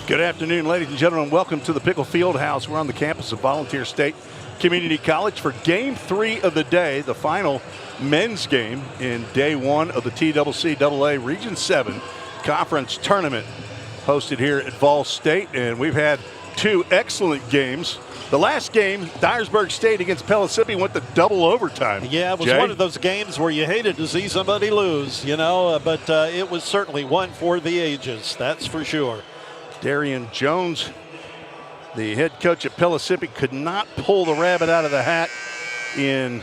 Good afternoon, ladies and gentlemen. Welcome to the Pickle Field House. We're on the campus of Volunteer State Community College for Game 3 of the day, the final men's game in Day 1 of the TCCAA Region 7 Conference Tournament hosted here at VolState. And we've had two excellent games. The last game, Dyersburg State against Pellissippi, went to double overtime. Yeah, it was one of those games where you hated to see somebody lose, but it was certainly one for the ages, that's for sure. Darian Jones, the head coach at Pellissippi, could not pull the rabbit out of the hat in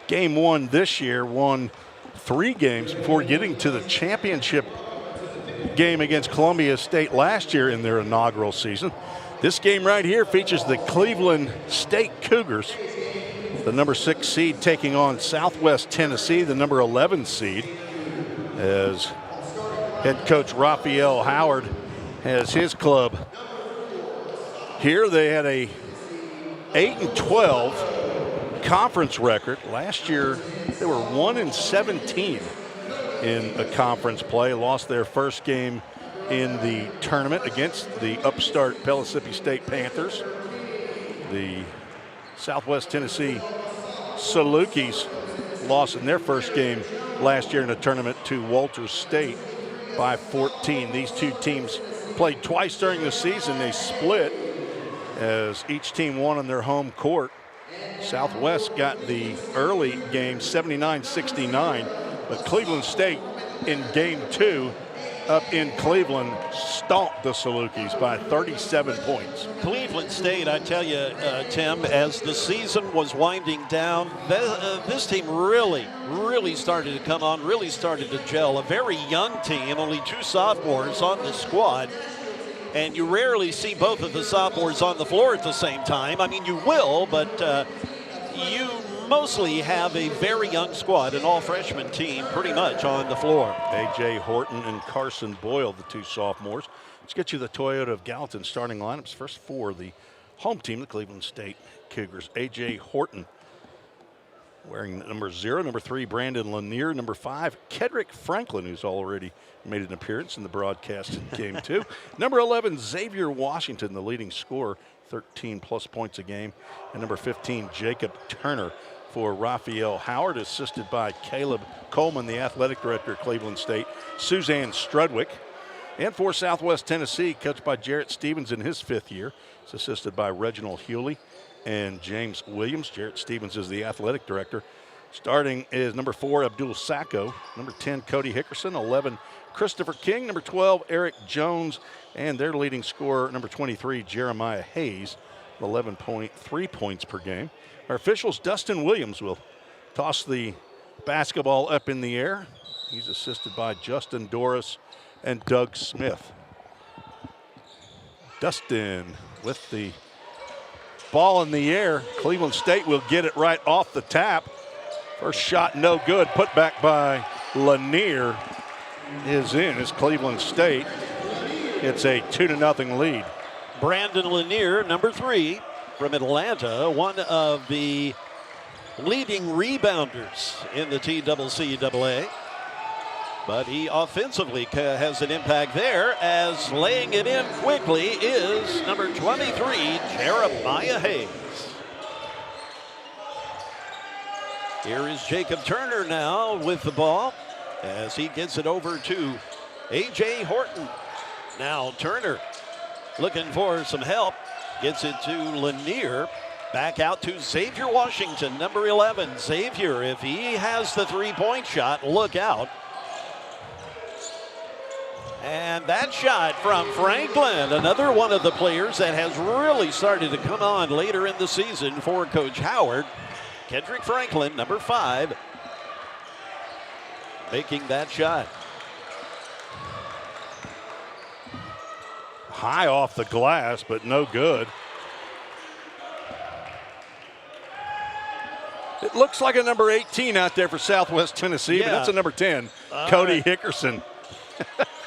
Game 1 this year, won 3 games before getting to the championship game against Columbia State last year in their inaugural season. This game right here features the Cleveland State Cougars, the number 6 seed taking on Southwest Tennessee, the number 11 seed, as head coach Raphael Howard has his club here. They had a 8-12 conference record. Last year, they were 1-17 in the conference play. Lost their first game in the tournament against the upstart Pellissippi State Panthers. The Southwest Tennessee Salukis lost in their first game last year in the tournament to Walters State by 14. These two teams played twice during the season. They split as each team won on their home court. Southwest got the early game 79-69, but Cleveland State in Game 2 up in Cleveland stomped the Salukis by 37 points. Cleveland State, I tell you, Tim, as the season was winding down, this team really started to come on, really started to gel. A very young team, only 2 sophomores on the squad. And you rarely see both of the sophomores on the floor at the same time. I mean, you will, but you mostly have a very young squad, an all-freshman team pretty much on the floor. A.J. Horton and Carson Boyle, the 2 sophomores. Let's get you the Toyota of Gallatin starting lineups. First for the home team, the Cleveland State Cougars. A.J. Horton wearing number 0. Number 3, Brandon Lanier. Number 5, Kedrick Franklin, who's already made an appearance in the broadcast in Game 2. Number 11, Xavier Washington, the leading scorer, 13-plus points a game. And number 15, Jacob Turner for Raphael Howard, assisted by Caleb Coleman, the athletic director at Cleveland State, Suzanne Strudwick. And for Southwest Tennessee, coached by Jarrett Stevens in his 5th year. It's assisted by Reginald Hewley and James Williams. Jarrett Stevens is the athletic director. Starting is number 4, Abdul Sacco. Number 10, Cody Hickerson. 11, Christopher King. Number 12, Eric Jones. And their leading scorer, number 23, Jeremiah Hayes, 11.3 points per game. Our officials, Dustin Williams, will toss the basketball up in the air. He's assisted by Justin Doris and Doug Smith. Dustin with the ball in the air. Cleveland State will get it right off the tap. First shot no good. Put back by Lanier is in as Cleveland State. It's a 2-0 lead. Brandon Lanier, number 3 from Atlanta, one of the leading rebounders in the TCCAA. But he offensively has an impact there, as laying it in quickly is number 23, Jeremiah Hayes. Here is Jacob Turner now with the ball as he gets it over to A.J. Horton. Now Turner looking for some help, gets it to Lanier. Back out to Xavier Washington, number 11. Xavier, if he has the 3-point shot, look out. And that shot from Franklin, another one of the players that has really started to come on later in the season for Coach Howard. Kedrick Franklin, number 5, making that shot. High off the glass, but no good. It looks like a number 18 out there for Southwest Tennessee, but that's a number 10, Cody Hickerson.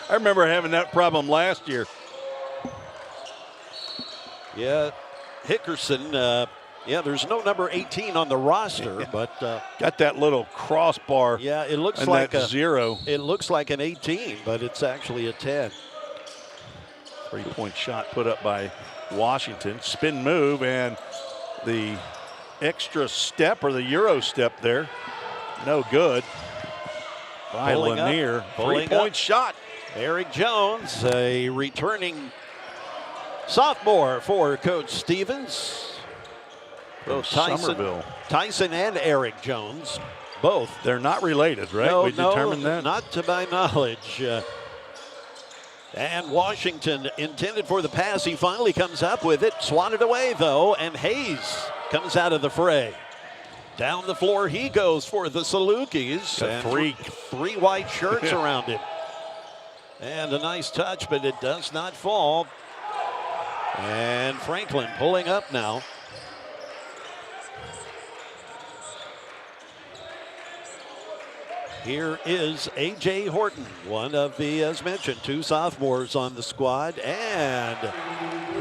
I remember having that problem last year. Yeah, Hickerson, there's no number 18 on the roster, but got that little crossbar. Yeah, it looks like a 0. It looks like an 18, but it's actually a 10. 3-point shot put up by Washington. Spin move and the extra step or the Euro step there. No good. By Lanier. 3-point shot. Eric Jones, a returning sophomore for Coach Stevens. Both Tyson and Eric Jones, both. They're not related, right? No, we determined that? Not to my knowledge. And Washington intended for the pass. He finally comes up with it. Swatted away, though, and Hayes comes out of the fray. Down the floor he goes for the Salukis. And three white shirts around him. And a nice touch, but it does not fall. And Franklin pulling up now. Here is A.J. Horton, one of the, as mentioned, 2 sophomores on the squad. And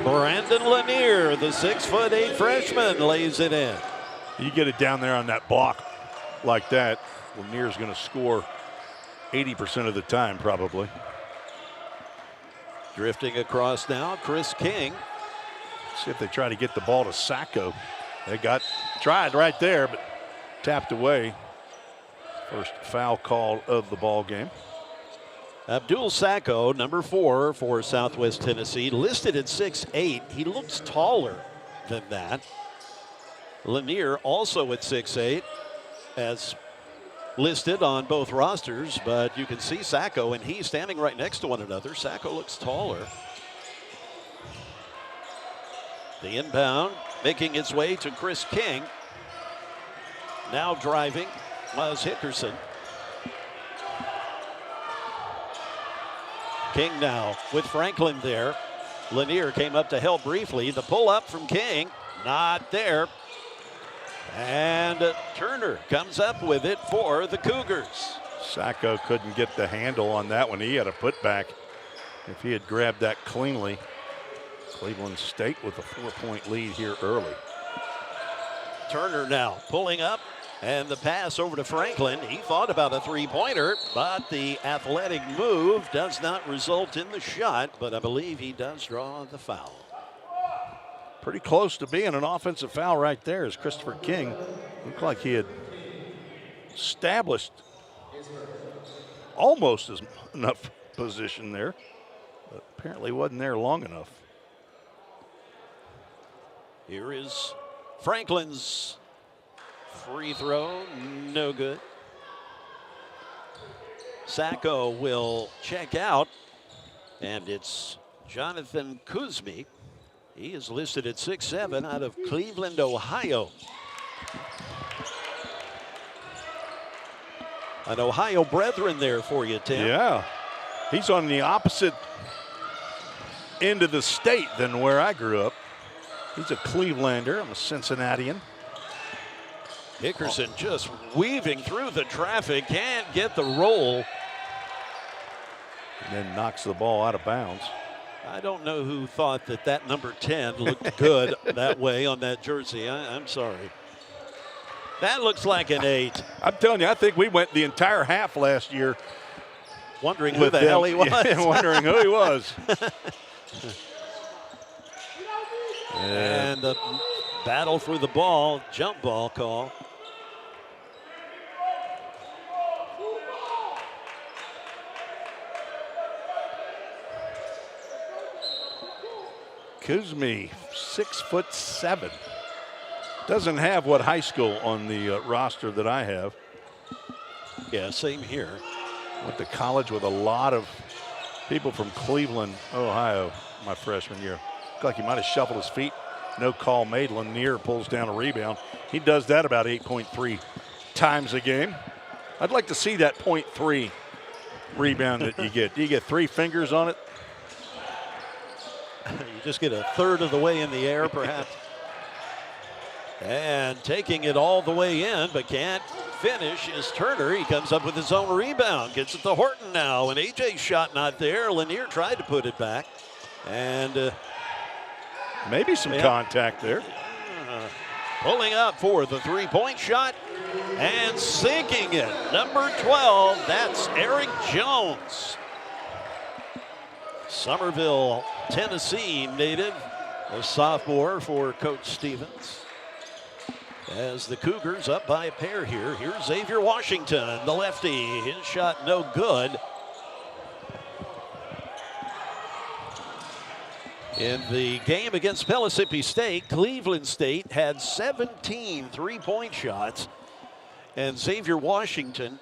Brandon Lanier, the 6'8" freshman, lays it in. You get it down there on that block like that, Lanier's going to score 80% of the time, probably. Drifting across now, Chris King. See if they try to get the ball to Sacco. They tried right there, but tapped away. First foul call of the ball game. Abdul Sacco, number 4 for Southwest Tennessee, listed at 6'8". He looks taller than that. Lanier also at 6'8", as listed on both rosters, but you can see Sacco and he standing right next to one another. Sacco looks taller. The inbound making its way to Chris King. Now driving, Miles Hickerson. King now with Franklin there. Lanier came up to help briefly. The pull up from King, not there. And Turner comes up with it for the Cougars. Sacco couldn't get the handle on that one. He had a putback. If he had grabbed that cleanly, Cleveland State with a 4-point lead here early. Turner now pulling up, and the pass over to Franklin. He thought about a 3-pointer, but the athletic move does not result in the shot, but I believe he does draw the foul. Pretty close to being an offensive foul right there as Christopher King looked like he had established almost enough position there, but apparently wasn't there long enough. Here is Franklin's free throw, no good. Sacco will check out, and it's Jonathan Kuzmi. He is listed at 6'7", out of Cleveland, Ohio. An Ohio brethren there for you, Tim. Yeah, he's on the opposite end of the state than where I grew up. He's a Clevelander. I'm a Cincinnatian. Hickerson just weaving through the traffic, can't get the roll. And then knocks the ball out of bounds. I don't know who thought that number 10 looked good that way on that jersey. I'm sorry. That looks like an 8. I'm telling you, I think we went the entire half last year wondering who the hell he was. Yeah, wondering who he was. And the battle for the ball, jump ball call. Kuzmi, 6'7". Doesn't have what high school on the roster that I have. Yeah, same here. Went to college with a lot of people from Cleveland, Ohio, my freshman year. Looked like he might have shuffled his feet. No call made. Lanier pulls down a rebound. He does that about 8.3 times a game. I'd like to see that 0.3 rebound that you get. Do you get 3 fingers on it? You just get a third of the way in the air, perhaps. And taking it all the way in, but can't finish, is Turner. He comes up with his own rebound. Gets it to Horton now. And AJ's shot not there. Lanier tried to put it back. And maybe some contact there. Pulling up for the 3-point shot and sinking it. Number 12, that's Eric Jones. Somerville, Tennessee native, a sophomore for Coach Stevens. As the Cougars up by a pair here. Here's Xavier Washington, the lefty. His shot no good. In the game against Pellissippi State, Cleveland State had 17 three-point shots, and Xavier Washington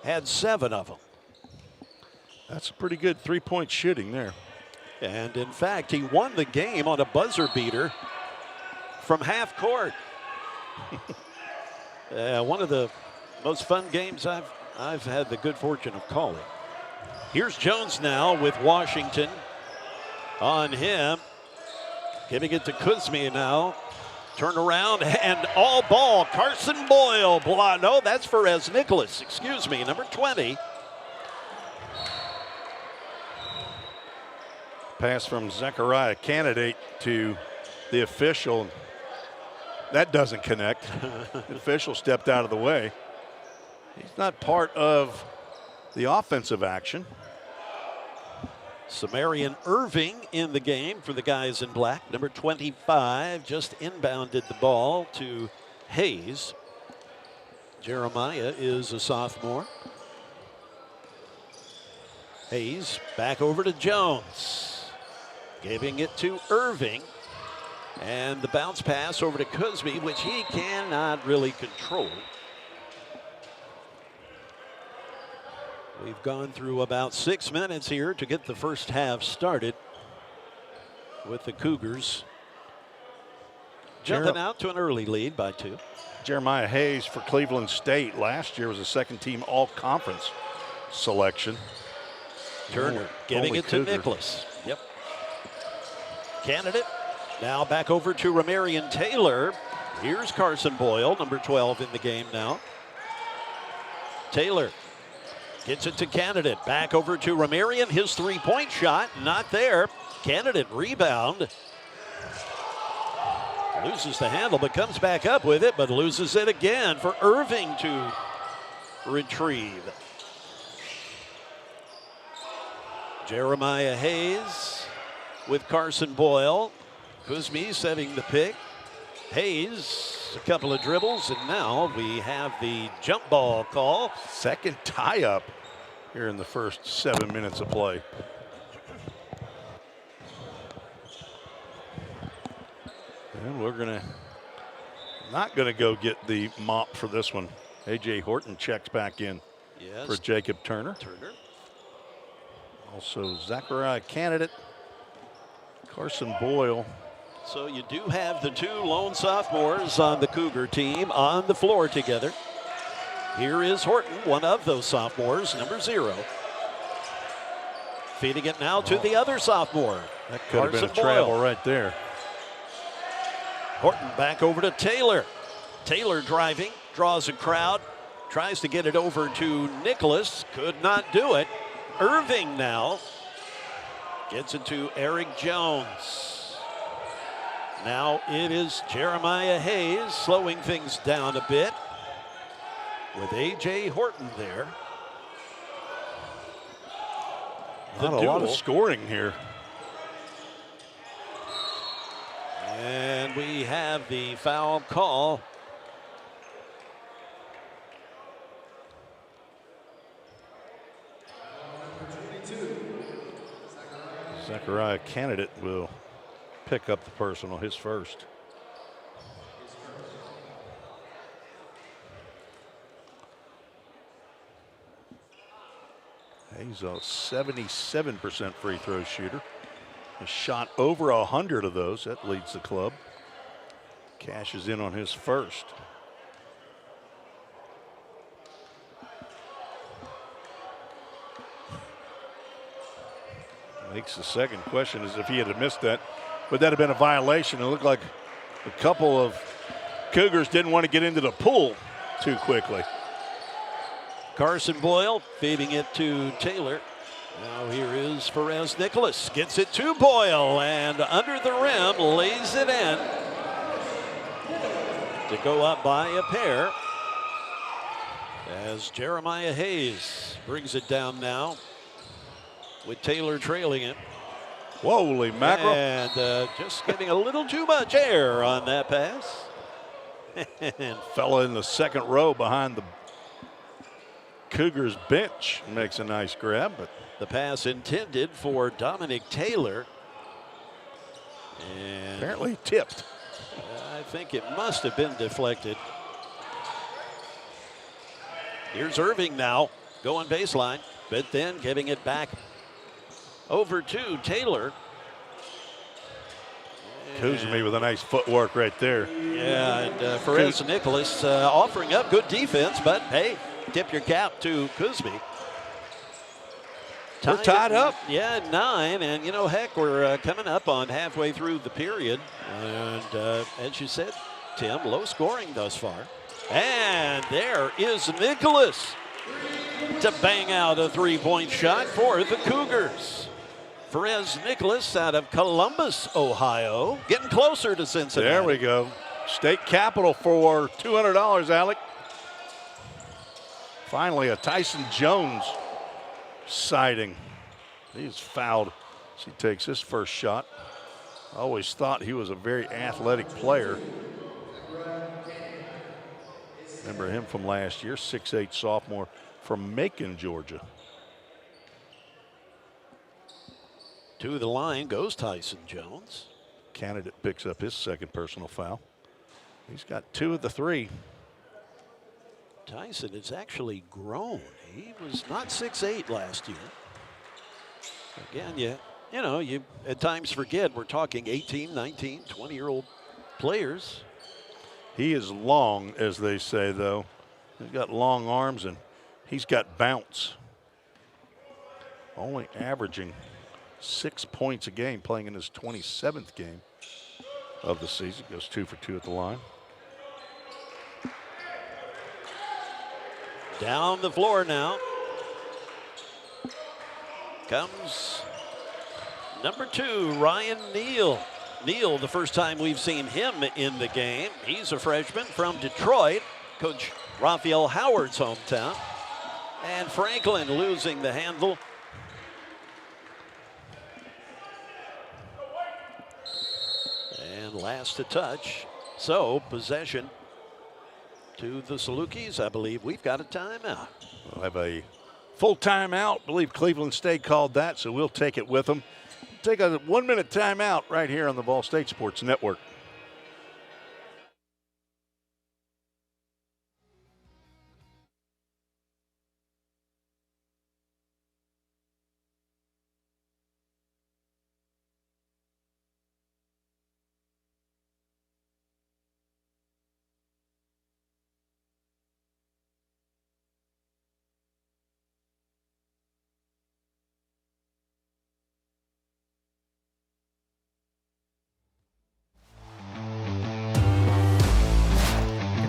had 7 of them. That's a pretty good three-point shooting there. And in fact, he won the game on a buzzer beater from half court. One of the most fun games I've had the good fortune of calling. Here's Jones now with Washington on him. Giving it to Kuzmi now. Turn around and all ball. Carson Boyle. No, that's Perez Nicholas. Excuse me, number 20. Pass from Zechariah Candidate to the official. That doesn't connect. The official stepped out of the way. He's not part of the offensive action. Samarian Irving in the game for the guys in black. Number 25 just inbounded the ball to Hayes. Jeremiah is a sophomore. Hayes back over to Jones. Giving it to Irving. And the bounce pass over to Kuzmi, which he cannot really control. We've gone through about 6 minutes here to get the first half started with the Cougars jumping out to an early lead by 2. Jeremiah Hayes for Cleveland State last year was a second-team all-conference selection. Turner giving it to Nicholas. Yep. Candidate now back over to Ramarian Taylor. Here's Carson Boyle, number 12 in the game now. Taylor gets it to Candidate. Back over to Ramarian. His three-point shot, not there. Candidate rebound. Loses the handle, but comes back up with it, but loses it again for Irving to retrieve. Jeremiah Hayes with Carson Boyle. Kuzmi setting the pick. Hayes, a couple of dribbles, and now we have the jump ball call. Second tie-up here in the first 7 minutes of play. And we're not gonna go get the mop for this one. A.J. Horton checks back in for Jacob Turner. Also Zechariah Candidate, Carson Boyle. So you do have the 2 lone sophomores on the Cougar team on the floor together. Here is Horton, one of those sophomores, number 0. Feeding it now to the other sophomore. That could have been a travel right there. Horton back over to Taylor. Taylor driving, draws a crowd, tries to get it over to Nicholas, could not do it. Irving now gets it to Eric Jones. Now it is Jeremiah Hayes slowing things down a bit with A.J. Horton there. Not a lot of scoring here. And we have the foul call. Zechariah Candidate will pick up the personal, his first. He's a 77% free throw shooter. Has shot over 100 of those. That leads the club. Cashes in on his first. Makes the second question is if he had missed that, would that have been a violation? It looked like a couple of Cougars didn't want to get into the pool too quickly. Carson Boyle feeding it to Taylor. Now here is Perez Nicholas. Gets it to Boyle and under the rim lays it in to go up by a pair as Jeremiah Hayes brings it down now. with Taylor trailing it. Holy mackerel. And just getting a little too much air on that pass. And fella in the second row behind the Cougars bench makes a nice grab, but the pass intended for Dominic Taylor. And apparently tipped. I think it must have been deflected. Here's Irving now going baseline, but then giving it back over to Taylor. Kuzmi with a nice footwork right there. Yeah, and Perez Nicholas offering up good defense, but hey, tip your cap to Kuzmi. We're tied up. Yeah, 9, and you know, heck, we're coming up on halfway through the period. And as you said, Tim, low scoring thus far. And there is Nicholas to bang out a three-point shot for the Cougars. Perez Nicholas out of Columbus, Ohio, getting closer to Cincinnati. There we go. State capital for $200, Alec. Finally, a Tyson Jones sighting. He's fouled as he takes his first shot. I always thought he was a very athletic player. Remember him from last year, 6'8" sophomore from Macon, Georgia. To the line goes Tyson Jones. Candidate picks up his second personal foul. He's got 2 of the 3. Tyson has actually grown. He was not 6'8" last year. Again, you know, you at times forget we're talking 18, 19, 20-year-old players. He is long, as they say, though. He's got long arms and he's got bounce. Only averaging 6 points a game, playing in his 27th game of the season. Goes 2 for 2 at the line. Down the floor now comes number 2, Ryan Neal. Neal, the first time we've seen him in the game. He's a freshman from Detroit, Coach Raphael Howard's hometown. And Franklin losing the handle. And last to touch. So possession to the Salukis. I believe we've got a timeout. We'll have a full timeout. I believe Cleveland State called that, so we'll take it with them. Take a 1-minute timeout right here on the VolState Sports Network.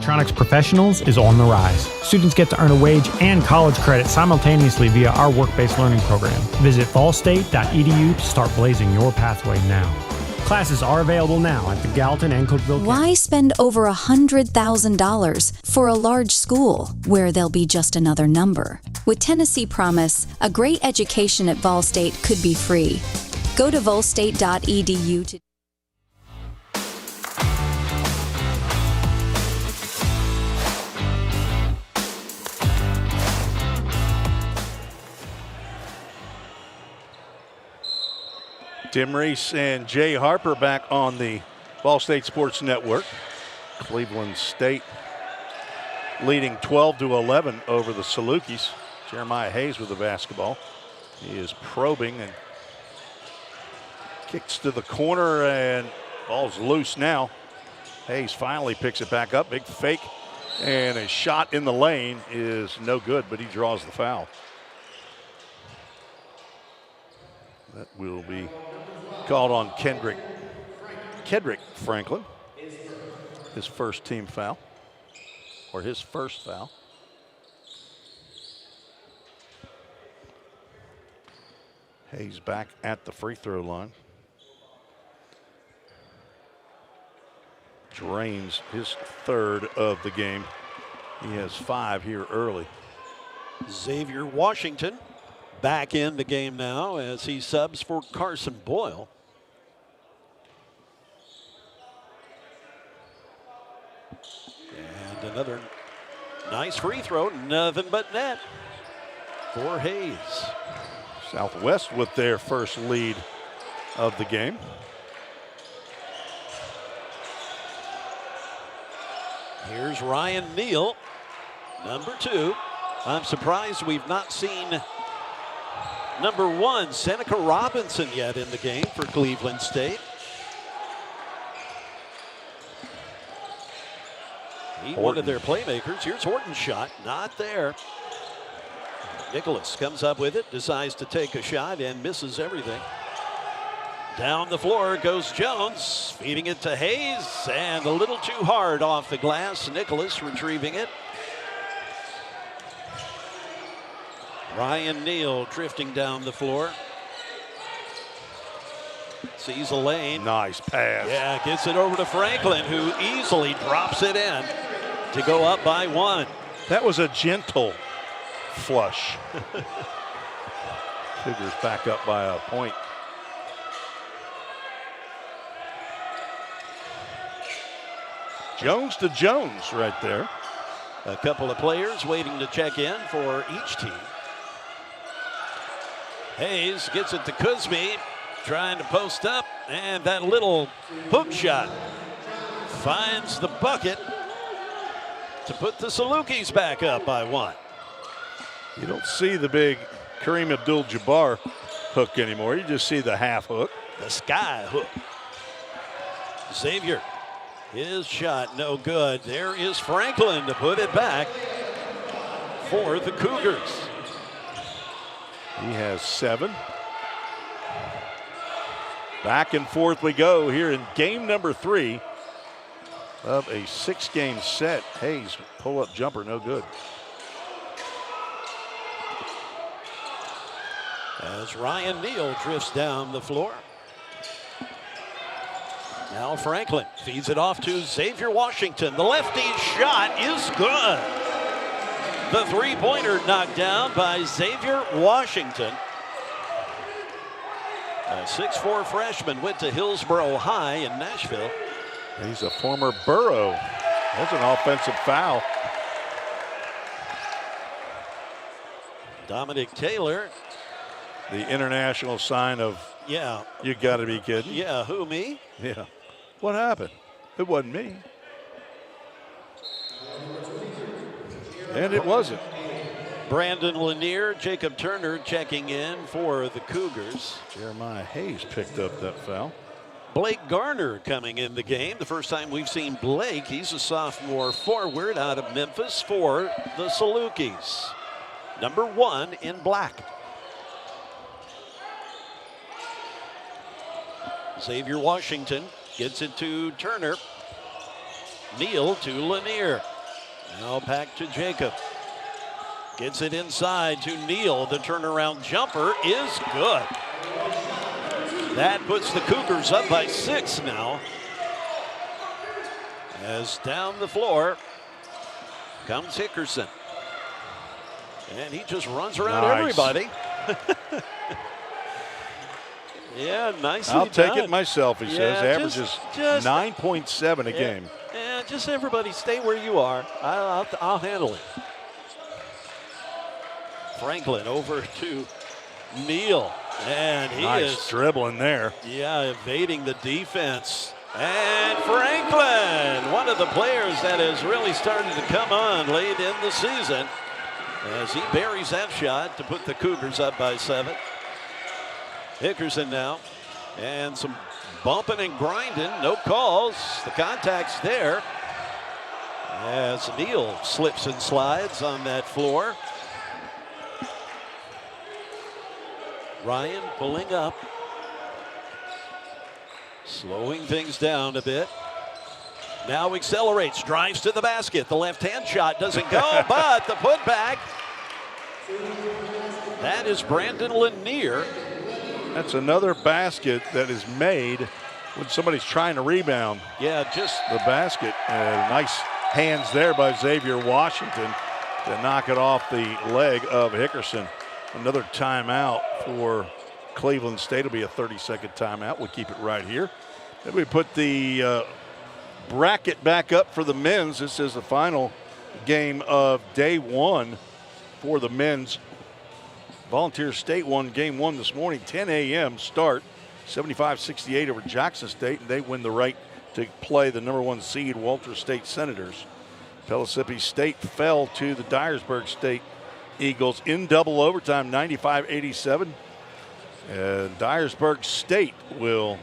Electronics Professionals is on the rise. Students get to earn a wage and college credit simultaneously via our work-based learning program. Visit volstate.edu to start blazing your pathway now. Classes are available now at the Gallatin and Cookeville. Why spend over $100,000 for a large school where they'll be just another number? With Tennessee Promise, a great education at VolState could be free. Go to volstate.edu to Tim Reese and Jay Harper back on the VolState Sports Network. Cleveland State leading 12-11 over the Salukis. Jeremiah Hayes with the basketball. He is probing and kicks to the corner, and ball's loose now. Hayes finally picks it back up. Big fake, and a shot in the lane is no good, but he draws the foul. That will be called on Kedrick Franklin. His first team foul, or his first foul. Hayes back at the free throw line. Drains his third of the game. He has 5 here early. Xavier Washington back in the game now as he subs for Carson Boyle. And another nice free throw, nothing but net for Hayes. Southwest with their first lead of the game. Here's Ryan Neal, number 2. I'm surprised we've not seen number 1, Seneca Robinson, yet in the game for Cleveland State. One of their playmakers. Here's Horton's shot, not there. Nicholas comes up with it, decides to take a shot and misses everything. Down the floor goes Jones, feeding it to Hayes, and a little too hard off the glass. Nicholas retrieving it. Ryan Neal drifting down the floor. Sees a lane. Nice pass. Yeah, gets it over to Franklin, who easily drops it in to go up by 1. That was a gentle flush. Cougars back up by a point. Jones to Jones right there. A couple of players waiting to check in for each team. Hayes gets it to Kuzmi, trying to post up, and that little hook shot finds the bucket to put the Salukis back up by 1. You don't see the big Kareem Abdul-Jabbar hook anymore. You just see the half hook. The sky hook. Xavier, his shot no good. There is Franklin to put it back for the Cougars. He has 7. Back and forth we go here in game number 3 of a 6-game set. Hayes, pull-up jumper, no good. As Ryan Neal drifts down the floor. Now Franklin feeds it off to Xavier Washington. The lefty shot is good. The three-pointer knocked down by Xavier Washington. A 6'4" freshman went to Hillsborough High in Nashville. He's a former Burrow. That's an offensive foul. Dominic Taylor. The international sign of, yeah, you got to be kidding. Yeah, who, me? Yeah. What happened? It wasn't me. And it wasn't. Brandon Lanier, Jacob Turner checking in for the Cougars. Jeremiah Hayes picked up that foul. Blake Garner coming in the game. The first time we've seen Blake. He's a sophomore forward out of Memphis for the Salukis. Number 1 in black. Xavier Washington gets it to Turner. Neal to Lanier. Now back to Jacob. Gets it inside to Neal. The turnaround jumper is good. That puts the Cougars up by 6 now. As down the floor comes Hickerson. And he just runs around everybody. Yeah, nicely I'll take done. it myself, he says. Averages just 9.7 a game. Yeah, just everybody stay where you are. I'll handle it. Franklin over to Neal. And he nice dribbling there. Yeah, evading the defense. And Franklin, one of the players that has really started to come on late in the season, as he buries that shot to put the Cougars up by 7. Hickerson now, and some bumping and grinding, no calls. The contact's there as Neal slips and slides on that floor. Ryan pulling up, slowing things down a bit. Now accelerates, drives to the basket. The left-hand shot doesn't go, but the putback. That is Brandon Lanier. That's another basket that is made when somebody's trying to rebound. Yeah, just the basket. Nice hands there by Xavier Washington to knock it off the leg of Hickerson. Another timeout for Cleveland State. It'll be a 30-second timeout. We'll keep it right here. Then we put the bracket back up for the men's. This is the final game of day one for the men's. Volunteer State won game one this morning, 10 a.m. start, 75-68 over Jackson State, and they win the right to play the number one seed Walter State Senators. Pellissippi State fell to the Dyersburg State Eagles in double overtime, 95-87. And Dyersburg State will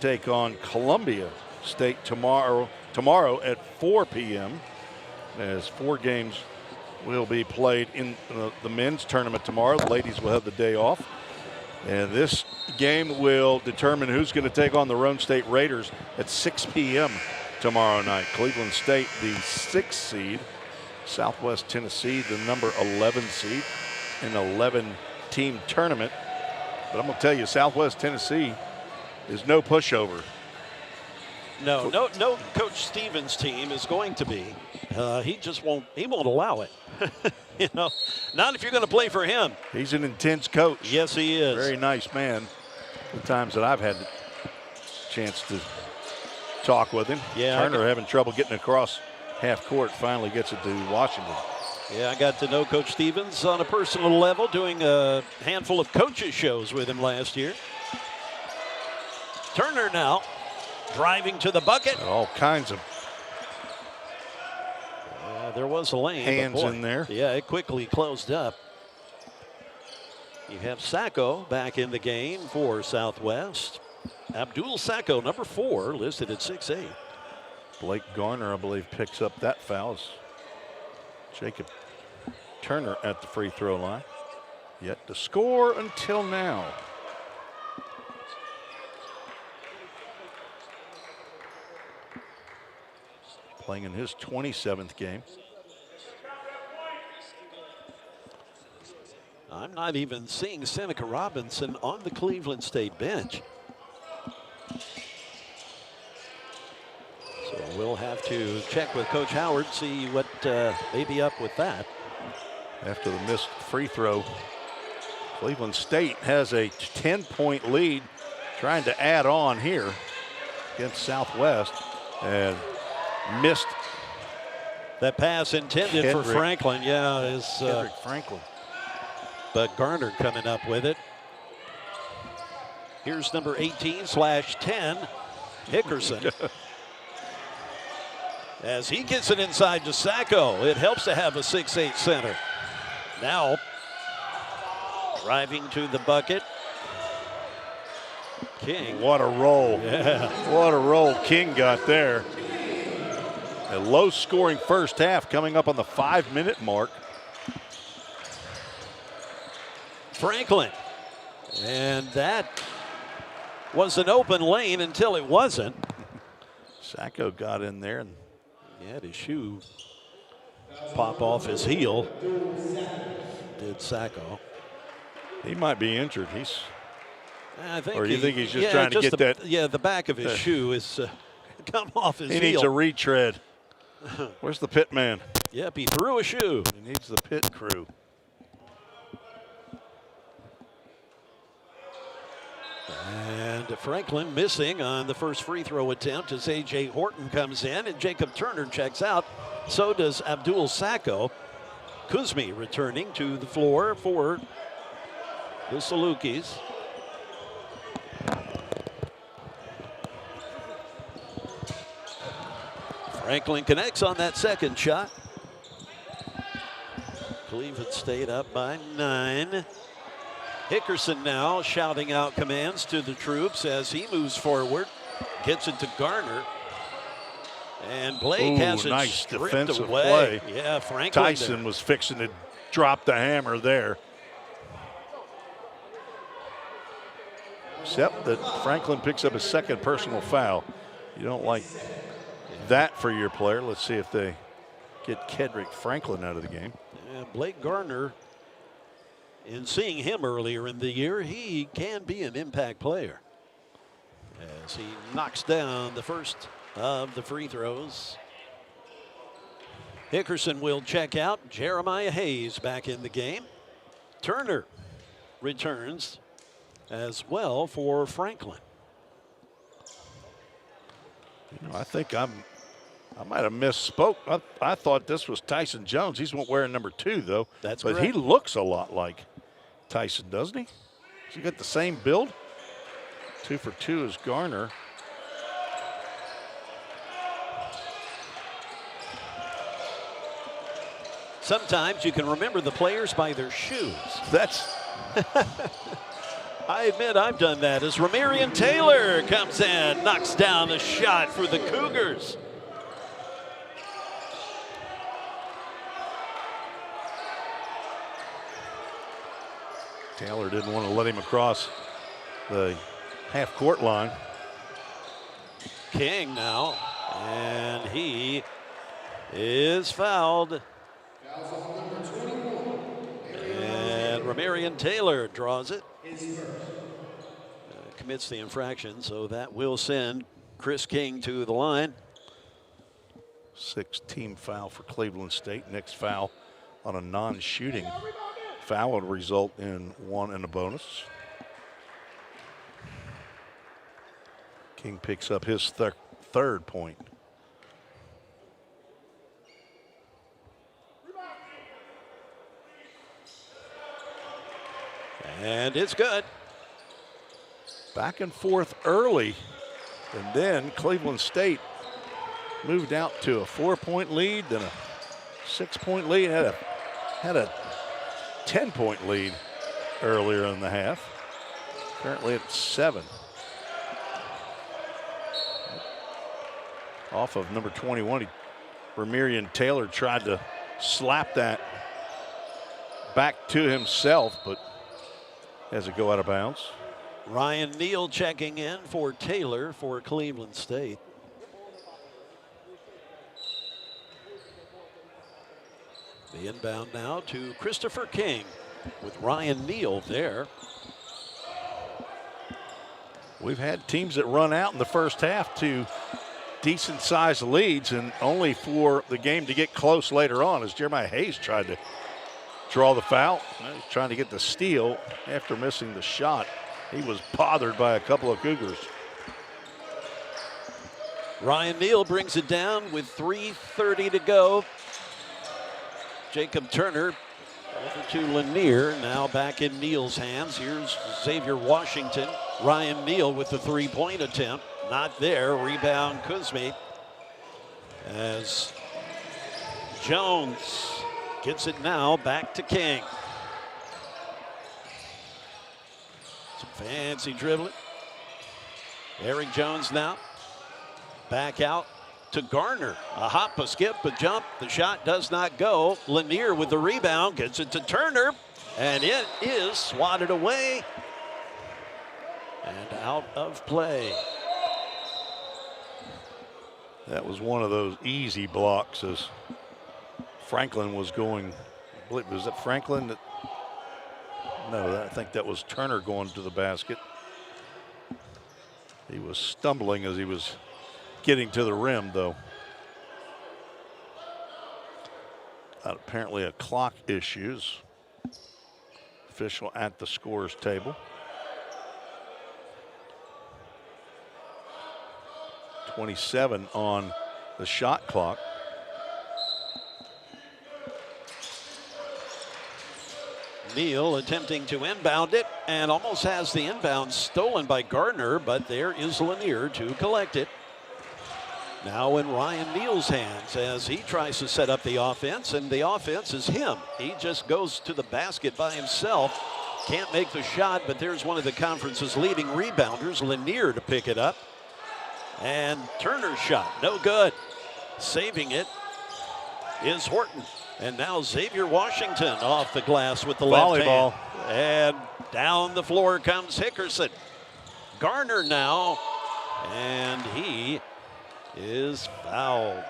take on Columbia State tomorrow at 4 p.m. as 4 games will be played in the men's tournament tomorrow. The ladies will have the day off. And this game will determine who's going to take on the Roan State Raiders at 6 p.m. tomorrow night. Cleveland State, the 6th seed. Southwest Tennessee, the number 11 seed in an 11-team tournament. But I'm going to tell you, Southwest Tennessee is no pushover. No, Coach Stevens' team is going to be. He won't allow it. Not if you're going to play for him. He's an intense coach. Yes, he is. Very nice man. The times that I've had the chance to talk with him. Yeah, Turner having trouble getting across half court, finally gets it to Washington. Yeah, I got to know Coach Stevens on a personal level, doing a handful of coaches shows with him last year. Turner now driving to the bucket. All kinds of there was a lane. hands in there. Yeah, it quickly closed up. You have Sacco back in the game for Southwest. Abdul Sacco, number 4, listed at 6'8". Blake Garner, I believe, picks up that foul. Jacob Turner at the free throw line. Yet to score until now. Playing in his 27th game. I'm not even seeing Seneca Robinson on the Cleveland State bench. So we'll have to check with Coach Howard, see what may be up with that. After the missed free throw, Cleveland State has a 10-point lead, trying to add on here against Southwest, and missed. That pass intended for Franklin, yeah, is Franklin. But Garner coming up with it. Here's number 18/10, Hickerson. As he gets it inside to Sacco, it helps to have a 6'8" center. Now, driving to the bucket, King. What a roll. Yeah. What a roll King got there. A low-scoring first half coming up on the 5-minute mark. Franklin. And that was an open lane until it wasn't. Sacco got in there, and he had his shoe pop off his heel. Did Sacco. He might be injured. I think or you think he's just trying to get that? Yeah, the back of his shoe is come off his heel. He needs a retread. Where's the pit man? Yep, he threw a shoe. He needs the pit crew. And Franklin missing on the first free throw attempt as A.J. Horton comes in and Jacob Turner checks out. So does Abdul Sacco. Kuzmi returning to the floor for the Salukis. Franklin connects on that second shot. Cleveland State up by 9. Hickerson now shouting out commands to the troops as he moves forward. Gets it to Garner. And Blake has it nice stripped defensive away. play. Yeah, Franklin. Tyson was fixing to drop the hammer there. Except that Franklin picks up his second personal foul. You don't like that for your player. Let's see if they get Kedrick Franklin out of the game. Yeah, Blake Garner, in seeing him earlier in the year, he can be an impact player as he knocks down the first of the free throws. Hickerson will check out. Jeremiah Hayes back in the game. Turner returns as well for Franklin. You know, I think I might have misspoke. I thought this was Tyson Jones. He's wearing number 2, though. That's but correct. He looks a lot like Tyson, doesn't he? Has he got the same build? 2 for 2 is Garner. Sometimes you can remember the players by their shoes. That's I admit I've done that as Ramarian Taylor comes in, knocks down a shot for the Cougars. Taylor didn't want to let him across the half-court line. King now, and he is fouled. And Ramarian Taylor draws it. Commits the infraction, so that will send Chris King to the line. 6th team foul for Cleveland State. Next foul on a non-shooting foul would result in 1 and a bonus. King picks up his third point. And it's good. Back and forth early, and then Cleveland State moved out to a 4-point lead, then a 6-point lead, had a 10-point lead earlier in the half. Currently at 7. Off of number 21, Ramarian Taylor tried to slap that back to himself, but has it go out of bounds. Ryan Neal checking in for Taylor for Cleveland State. The inbound now to Christopher King with Ryan Neal there. We've had teams that run out in the first half to decent-sized leads, and only for the game to get close later on, as Jeremiah Hayes tried to draw the foul. He's trying to get the steal after missing the shot. He was bothered by a couple of Cougars. Ryan Neal brings it down with 3:30 to go. Jacob Turner over to Lanier, now back in Neal's hands. Here's Xavier Washington. Ryan Neal with the 3-point attempt. Not there. Rebound Kuzmi. As Jones gets it now back to King. Some fancy dribbling. Eric Jones now. Back out to Garner. A hop, a skip, a jump. The shot does not go. Lanier with the rebound. Gets it to Turner. And it is swatted away. And out of play. That was one of those easy blocks as Franklin was going. Was it Franklin that? No, I think that was Turner going to the basket. He was stumbling as he was getting to the rim, though. Apparently a clock issues. Official at the scorer's table. 27 on the shot clock. Neal attempting to inbound it and almost has the inbound stolen by Gardner, but there is Lanier to collect it. Now in Ryan Neal's hands as he tries to set up the offense, and the offense is him. He just goes to the basket by himself. Can't make the shot, but there's one of the conference's leading rebounders, Lanier, to pick it up. And Turner's shot, no good. Saving it is Horton. And now Xavier Washington off the glass with the left hand. And down the floor comes Hickerson. Garner now, and he is fouled.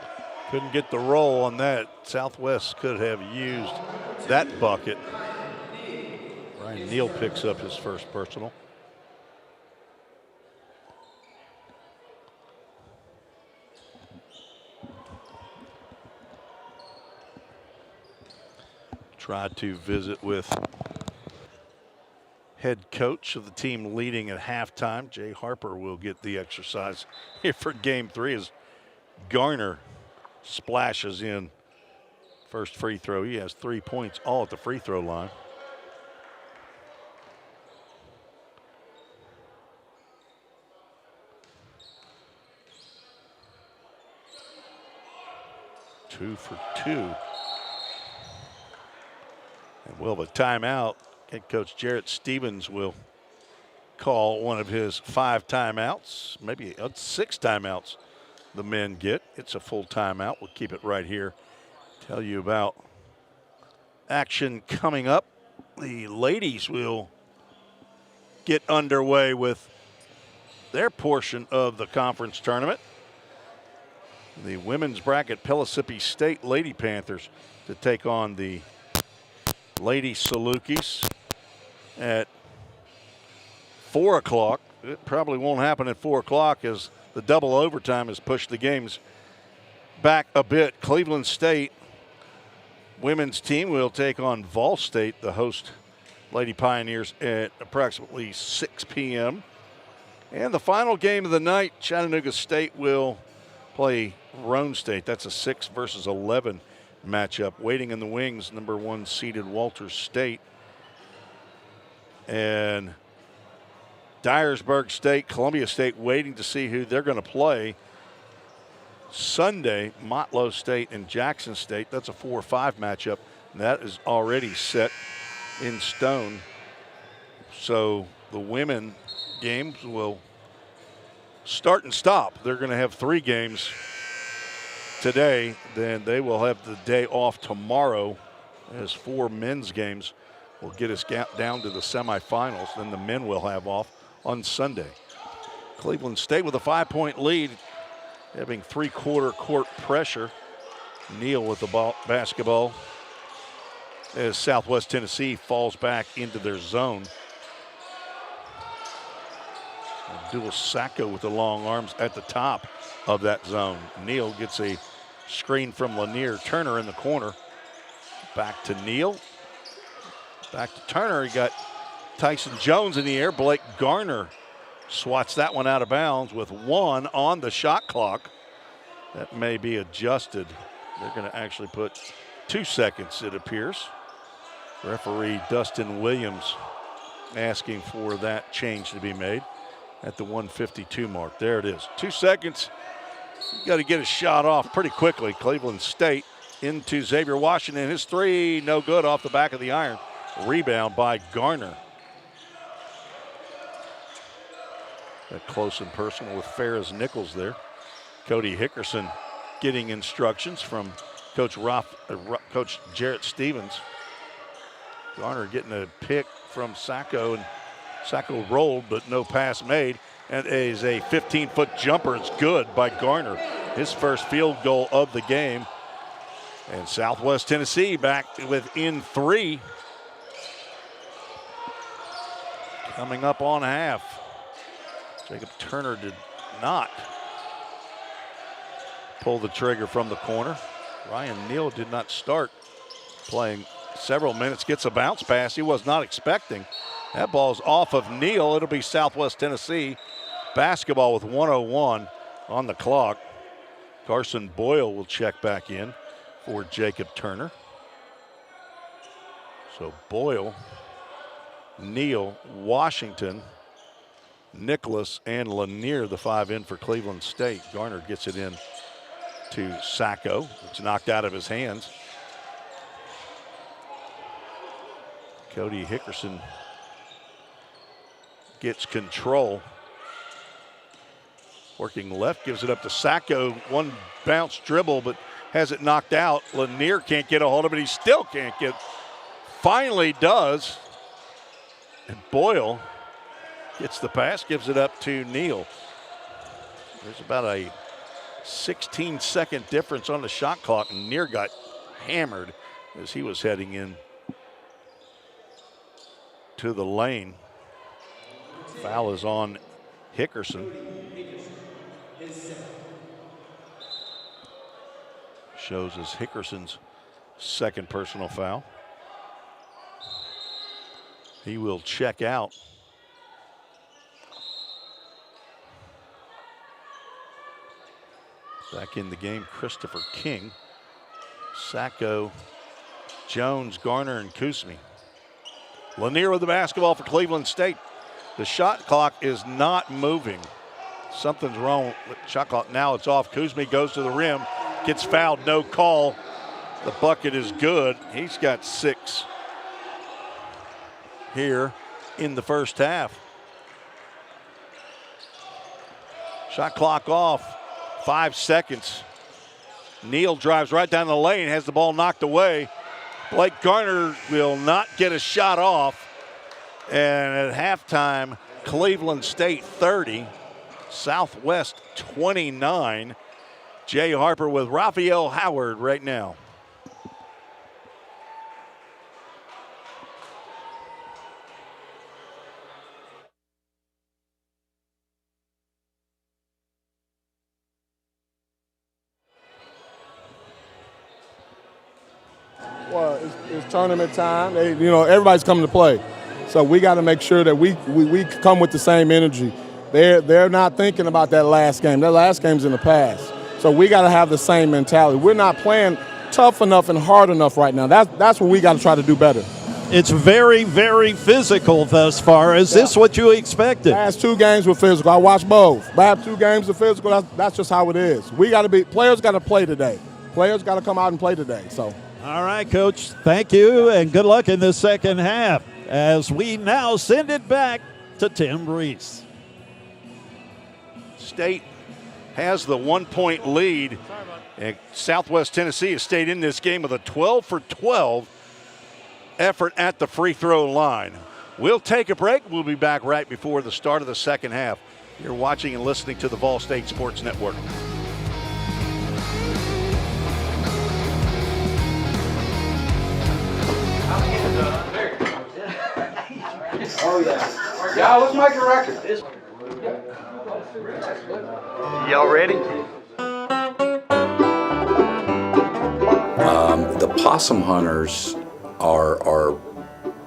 Couldn't get the roll on that. Southwest could have used that bucket. Ryan Neal picks up his first personal. Tried to visit with head coach of the team leading at halftime. Jay Harper will get the exercise here for game 3 as Garner splashes in first free throw. He has 3 points all at the free throw line. Two for 2. And we'll have a timeout. Head coach Jarrett Stevens will call one of his 5 timeouts, maybe 6 timeouts the men get. It's a full timeout. We'll keep it right here. Tell you about action coming up. The ladies will get underway with their portion of the conference tournament. The women's bracket, Pellissippi State Lady Panthers to take on the Lady Salukis at 4 o'clock. It probably won't happen at 4 o'clock as the double overtime has pushed the games back a bit. Cleveland State women's team will take on VolState, the host Lady Pioneers, at approximately 6 p.m. And the final game of the night, Chattanooga State will play Roan State. That's a 6 versus 11 matchup. Waiting in the wings, number 1 seeded Walters State. And Dyersburg State, Columbia State waiting to see who they're going to play. Sunday, Motlow State and Jackson State. That's a 4-5 matchup. And that is already set in stone. So the women games will start and stop. They're going to have 3 games today. Then they will have the day off tomorrow as 4 men's games will get us down to the semifinals. Then the men will have off on Sunday. Cleveland State with a 5-point lead, having 3/4 court pressure. Neal with the basketball as Southwest Tennessee falls back into their zone. Abdul Sacco with the long arms at the top of that zone. Neal gets a screen from Lanier. Turner in the corner. Back to Neal. Back to Turner. He got Tyson Jones in the air. Blake Garner swats that one out of bounds with 1 on the shot clock. That may be adjusted. They're going to actually put 2 seconds, it appears. Referee Dustin Williams asking for that change to be made at the 1:52 mark. There it is. 2 seconds. You got to get a shot off pretty quickly. Cleveland State into Xavier Washington. His 3, no good, off the back of the iron. Rebound by Garner. That close and personal with Ferris Nichols there. Cody Hickerson getting instructions from Coach Jarrett Stevens. Garner getting a pick from Sacco, and Sacco rolled, but no pass made. And is a 15-foot jumper. It's good by Garner. His first field goal of the game. And Southwest Tennessee back within 3. Coming up on half. Jacob Turner did not pull the trigger from the corner. Ryan Neal did not start playing several minutes. Gets a bounce pass he was not expecting. That ball's off of Neal. It'll be Southwest Tennessee basketball with 1:01 on the clock. Carson Boyle will check back in for Jacob Turner. So Boyle, Neal, Washington, Nicholas, and Lanier, the 5 in for Cleveland State. Garner gets it in to Sacco. It's knocked out of his hands. Cody Hickerson gets control. Working left, gives it up to Sacco. 1 bounce dribble, but has it knocked out. Lanier can't get a hold of it. He still can't get. Finally does. And Boyle gets the pass, gives it up to Neal. There's about a 16-second difference on the shot clock, and Near got hammered as he was heading in to the lane. Foul is on Hickerson. Shows as Hickerson's second personal foul. He will check out. Back in the game, Christopher King, Sacco, Jones, Garner, and Kuzmi. Lanier with the basketball for Cleveland State. The shot clock is not moving. Something's wrong with the shot clock. Now it's off. Kuzmi goes to the rim, gets fouled, no call. The bucket is good. He's got 6 here in the first half. Shot clock off. 5 seconds. Neal drives right down the lane, has the ball knocked away. Blake Garner will not get a shot off. And at halftime, Cleveland State 30, Southwest 29. Jay Harper with Raphael Howard right now. Well, it's tournament time. Everybody's coming to play. So we got to make sure that we come with the same energy. They're not thinking about that last game. That last game's in the past. So we got to have the same mentality. We're not playing tough enough and hard enough right now. That's what we got to try to do better. It's very, very physical thus far. Is this what you expected? Last 2 games were physical. I watched both. Last 2 games were physical. That's just how it is. Players got to play today. Players got to come out and play today. So. All right, Coach. Thank you, and good luck in the second half as we now send it back to Tim Reese. State has the 1-point lead. And Southwest Tennessee has stayed in this game with a 12 for 12 effort at the free throw line. We'll take a break. We'll be back right before the start of the second half. You're watching and listening to the VolState Sports Network. Oh, yeah. Yeah, let's make a record. Y'all ready? The Possum Hunters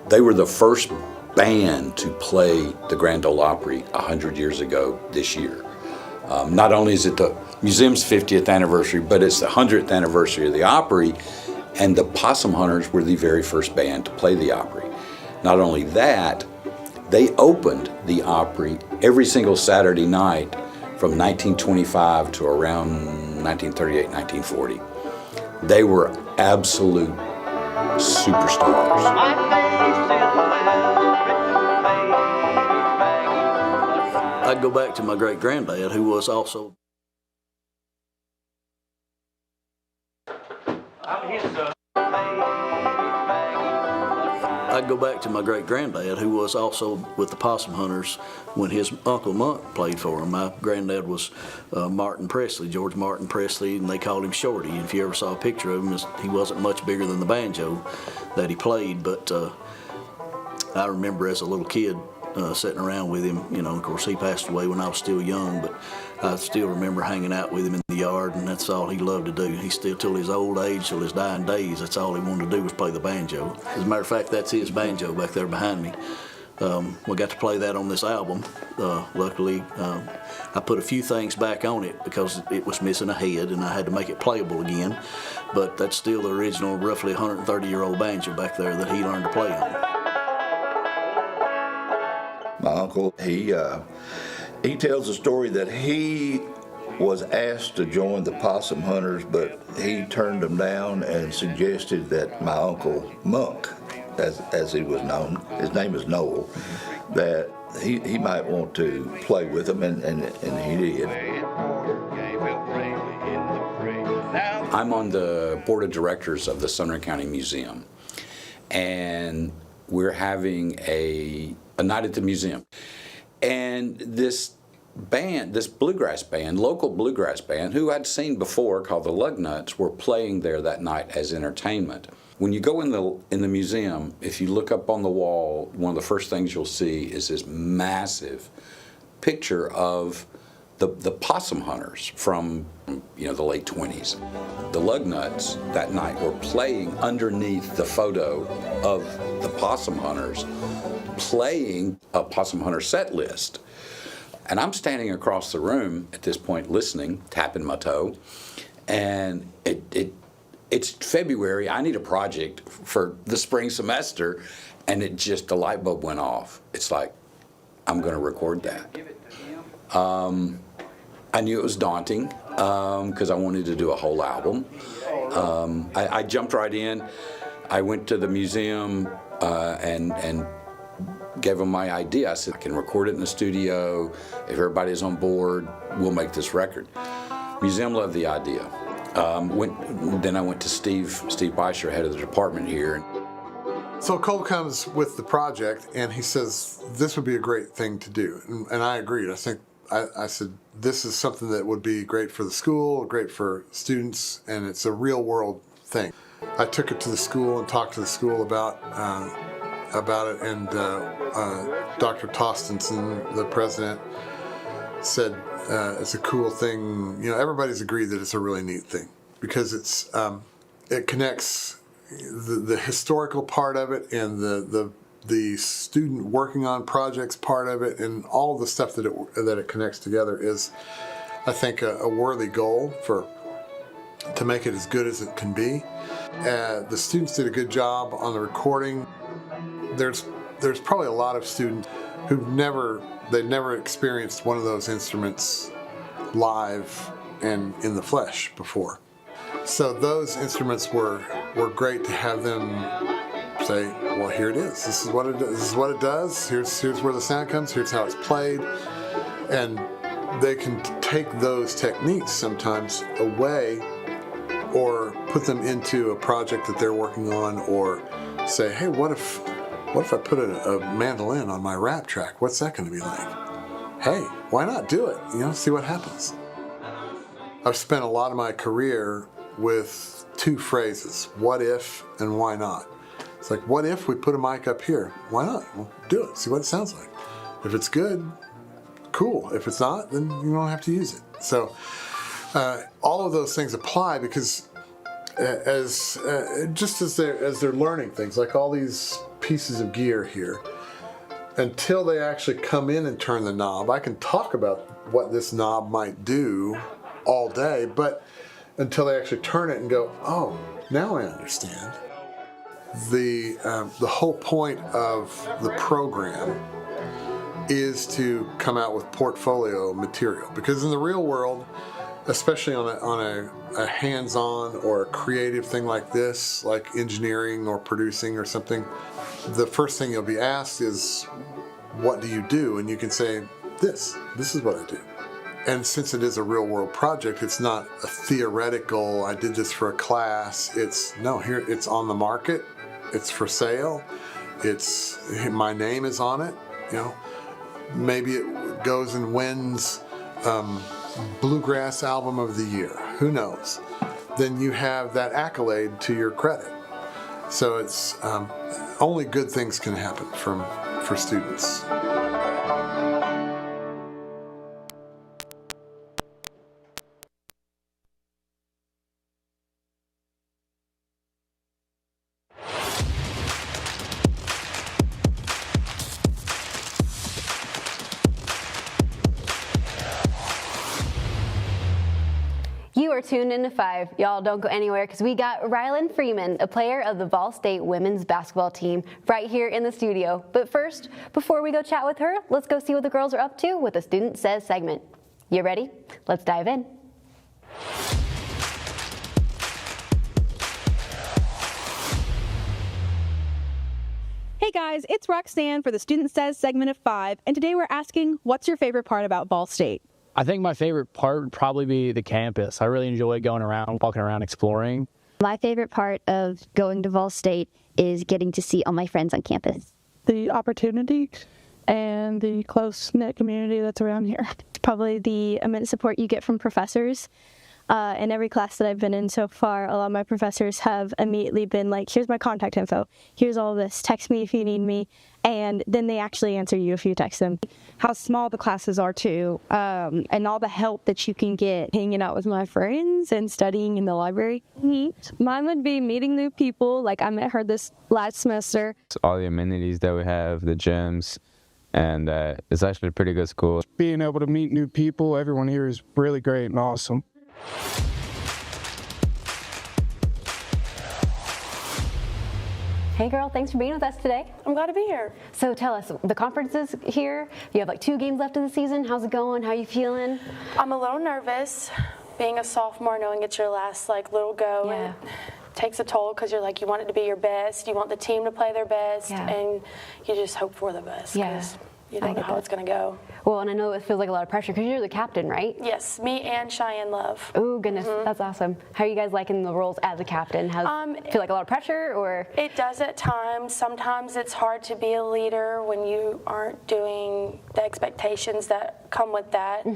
they were the first band to play the Grand Ole Opry 100 years ago this year. Not only is it the museum's 50th anniversary, but it's the 100th anniversary of the Opry, and the Possum Hunters were the very first band to play the Opry. Not only that, they opened the Opry every single Saturday night from 1925 to around 1938, 1940. They were absolute superstars. I'd go back to my great-granddad, who was also... I'd go back to my great-granddad, who was also with the Possum Hunters when his Uncle Monk played for him. My granddad was Martin Presley, George Martin Presley, and they called him Shorty. And if you ever saw a picture of him, he wasn't much bigger than the banjo that he played. But I remember as a little kid sitting around with him. You know, of course, he passed away when I was still young, but I still remember hanging out with him in the yard, and that's all he loved to do. He still, till his old age, till his dying days, that's all he wanted to do was play the banjo. As a matter of fact, that's his banjo back there behind me. We got to play that on this album. Luckily, I put a few things back on it because it was missing a head, and I had to make it playable again. But that's still the original, roughly 130-year-old banjo back there that he learned to play on. My uncle, he tells a story that he was asked to join the Possum Hunters, but he turned them down and suggested that my uncle Monk, as he was known, his name is Noel, that he might want to play with them, and he did. I'm on the board of directors of the Sumner County Museum, and we're having a night at the museum. And this band, this bluegrass band, local bluegrass band, who I'd seen before called the Lugnuts, were playing there that night as entertainment. When you go in the museum, if you look up on the wall, one of the first things you'll see is this massive picture of the Possum Hunters from, the late 20s. The Lugnuts that night were playing underneath the photo of the Possum Hunters playing a Possum Hunter set list. And I'm standing across the room at this point listening, tapping my toe, and it's February. I need a project for the spring semester, and the light bulb went off. It's like, I'm going to record that. I knew it was daunting because I wanted to do a whole album. I jumped right in. I went to the museum and gave them my idea. I said, I can record it in the studio. If everybody's on board, we'll make this record. Museum loved the idea. Then I went to Steve Beischer, head of the department here. So Cole comes with the project, and he says, this would be a great thing to do. And I agreed. I said, this is something that would be great for the school, great for students, and it's a real world thing. I took it to the school and talked to the school about it, and Dr. Tostenson, the president, said it's a cool thing. You know, everybody's agreed that it's a really neat thing because it connects the historical part of it and the student working on projects part of it, and all the stuff that it connects together is, I think, a worthy goal to make it as good as it can be. The students did a good job on the recording. There's probably a lot of students who've never experienced one of those instruments live and in the flesh before. So those instruments were great to have them say, well, here it is. This is what it does. This is what it does. Here's where the sound comes. Here's how it's played. And they can take those techniques sometimes away or put them into a project that they're working on, or say, hey, what if I put a mandolin on my rap track? What's that going to be like? Hey, why not do it? You know, see what happens. I've spent a lot of my career with two phrases, what if and why not. It's like, what if we put a mic up here? Why not? Well, do it. See what it sounds like. If it's good, cool. If it's not, then you don't have to use it. So all of those things apply because as they're learning things, like all these pieces of gear here, until they actually come in and turn the knob, I can talk about what this knob might do all day, but until they actually turn it and go, oh, now I understand. The whole point of the program is to come out with portfolio material, because in the real world, especially on a hands-on or a creative thing like this, like engineering or producing or something, the first thing you'll be asked is, what do you do? And you can say, this is what I do. And since it is a real world project, it's not a theoretical, I did this for a class. It's on the market, it's for sale, my name is on it, you know. Maybe it goes and wins Bluegrass Album of the Year, who knows? Then you have that accolade to your credit. So it's only good things can happen for students. You are tuned into 5. Y'all don't go anywhere because we got Rylan Freeman, a player of the VolState women's basketball team, right here in the studio. But first, before we go chat with her, let's go see what the girls are up to with the Student Says segment. You ready? Let's dive in. Hey guys, it's Roxanne for the Student Says segment of 5, and today we're asking, what's your favorite part about VolState? I think my favorite part would probably be the campus. I really enjoy going around, walking around, exploring. My favorite part of going to VolState is getting to see all my friends on campus. The opportunity and the close-knit community that's around here. Probably the immense support you get from professors. In every class that I've been in so far, a lot of my professors have immediately been like, here's my contact info, here's all this, text me if you need me, and then they actually answer you if you text them. How small the classes are too, and all the help that you can get hanging out with my friends and studying in the library. Mine would be meeting new people, like I met her this last semester. All the amenities that we have, the gyms, and it's actually a pretty good school. Being able to meet new people, everyone here is really great and awesome. Hey girl, thanks for being with us today. I'm glad to be here. So tell us, the conference is here. You have like 2 games left of the season. How's it going? How are you feeling? I'm a little nervous. Being a sophomore, knowing it's your last little go, it takes a toll because you're you want it to be your best. You want the team to play their best, and you just hope for the best because you don't know how it's going to go. Well, and I know it feels like a lot of pressure because you're the captain, right? Yes, me and Cheyenne Love. Oh goodness, that's awesome. How are you guys liking the roles as a captain? Feel like a lot of pressure, or? It does at times. Sometimes it's hard to be a leader when you aren't doing the expectations that come with that.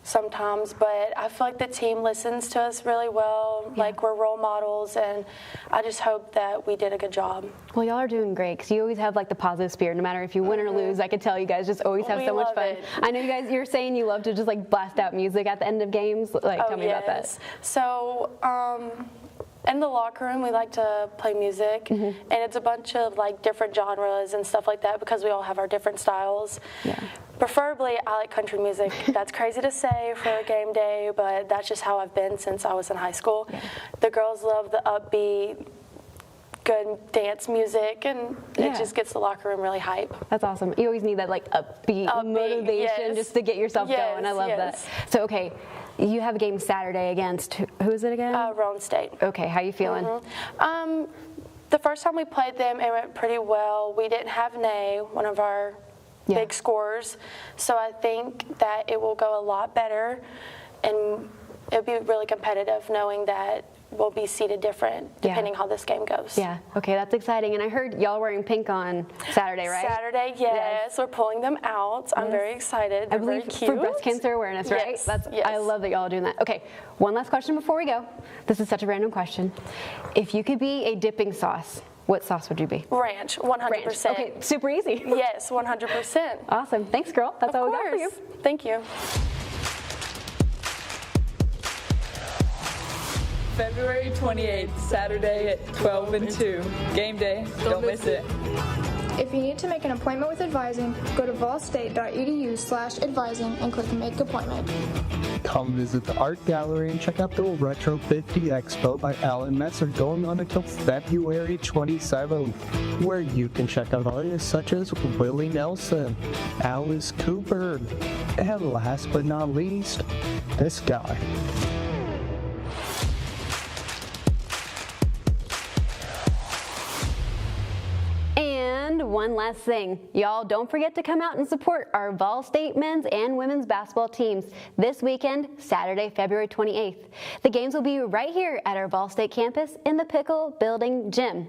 Sometimes, but I feel like the team listens to us really well, like we're role models, and I just hope that we did a good job. Well, y'all are doing great because you always have the positive spirit, no matter if you win or lose. I could tell you guys just always have so much fun. I know you're saying you love to just blast out music at the end of games. Tell me about that. So, in the locker room, we like to play music, and it's a bunch of different genres and stuff like that because we all have our different styles. Preferably, I like country music. That's crazy to say for a game day, but that's just how I've been since I was in high school. The girls love the upbeat, good dance music, and it just gets the locker room really hype. That's awesome. You always need that upbeat motivation just to get yourself going. I love that. So, okay, you have a game Saturday against, who is it again? VolState. Okay, how are you feeling? The first time we played them, it went pretty well. We didn't have Nay, one of our big scorers, so I think that it will go a lot better, and it'll be really competitive knowing that we'll be seated different depending how this game goes. Yeah, okay, that's exciting. And I heard y'all wearing pink on Saturday, right? Saturday, yes. We're pulling them out. I'm very excited. They're very cute. For breast cancer awareness, right? Yes. I love that y'all are doing that. Okay, one last question before we go. This is such a random question. If you could be a dipping sauce, what sauce would you be? Ranch, 100%. Okay, super easy. Yes, 100%. Awesome. Thanks, girl. That's all we got for you. Thank you. February 28th, Saturday at 12 and 2. Game day. Don't miss it. If you need to make an appointment with advising, go to volstate.edu/advising and click Make Appointment. Come visit the art gallery and check out the Retro 50 Expo by Alan Messer going on until February 27th, where you can check out artists such as Willie Nelson, Alice Cooper, and last but not least, this guy. One last thing, y'all don't forget to come out and support our VolState men's and women's basketball teams this weekend, Saturday, February 28th. The games will be right here at our VolState campus in the Pickle Building Gym.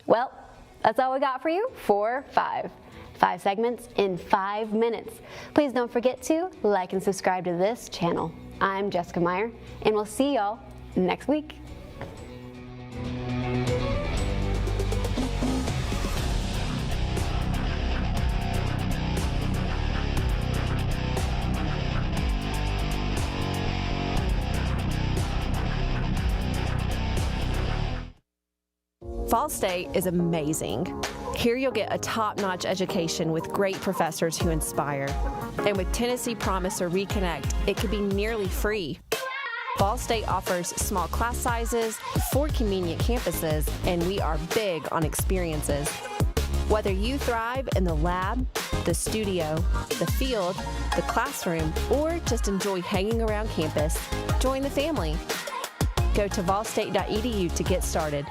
Well, that's all we got for you for 5 segments in 5 minutes. Please don't forget to like and subscribe to this channel. I'm Jessica Meyer, and we'll see y'all next week. VolState is amazing. Here you'll get a top-notch education with great professors who inspire. And with Tennessee Promise or Reconnect, it could be nearly free. VolState offers small class sizes, 4 convenient campuses, and we are big on experiences. Whether you thrive in the lab, the studio, the field, the classroom, or just enjoy hanging around campus, join the family. Go to volstate.edu to get started.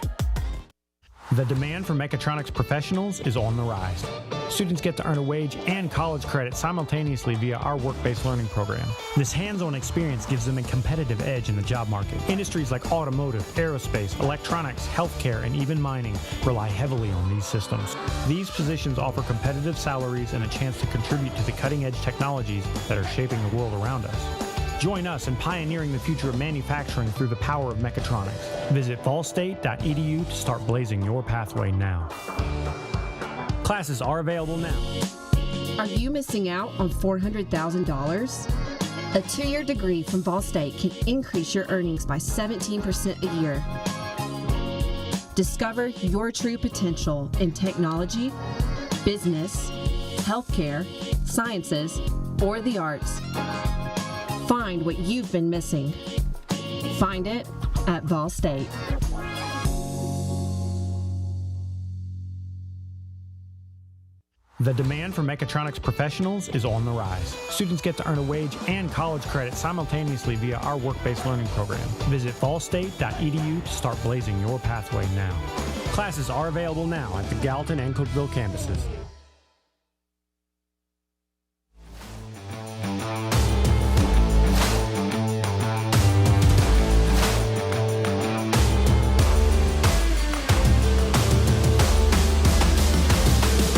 The demand for mechatronics professionals is on the rise. Students get to earn a wage and college credit simultaneously via our work-based learning program. This hands-on experience gives them a competitive edge in the job market. Industries like automotive, aerospace, electronics, healthcare, and even mining rely heavily on these systems. These positions offer competitive salaries and a chance to contribute to the cutting-edge technologies that are shaping the world around us. Join us in pioneering the future of manufacturing through the power of mechatronics. Visit VolState.edu to start blazing your pathway now. Classes are available now. Are you missing out on $400,000? A 2-year degree from VolState can increase your earnings by 17% a year. Discover your true potential in technology, business, healthcare, sciences, or the arts. Find what you've been missing. Find it at VolState. The demand for mechatronics professionals is on the rise. Students get to earn a wage and college credit simultaneously via our work-based learning program. Visit VolState.edu to start blazing your pathway now. Classes are available now at the Gallatin and Cookeville campuses.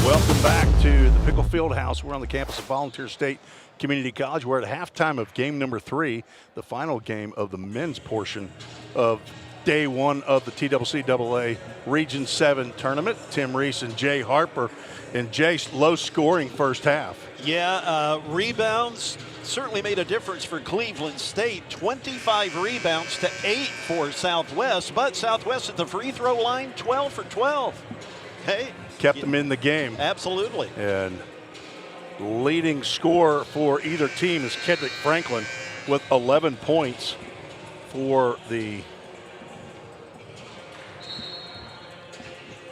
Welcome back to the Pickle Fieldhouse. We're on the campus of Volunteer State Community College. We're at halftime of game number 3, the final game of the men's portion of day 1 of the TCCAA Region 7 tournament. Tim Reese and Jay Harper. And Jay, low scoring first half. Yeah, rebounds certainly made a difference for Cleveland State. 25 rebounds to 8 for Southwest, but Southwest at the free throw line, 12 for 12. Hey. Kept them in the game. Absolutely. And leading scorer for either team is Kendrick Franklin with 11 points for the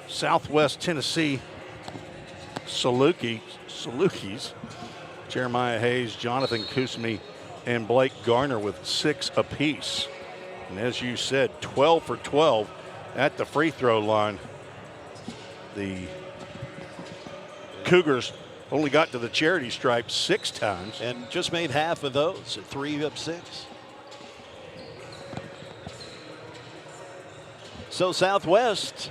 Southwest Tennessee Salukis. Jeremiah Hayes, Jonathan Kusmi, and Blake Garner with 6 apiece. And as you said, 12 for 12 at the free throw line. The Cougars only got to the charity stripe 6 times. And just made half of those at 3 of 6. So Southwest,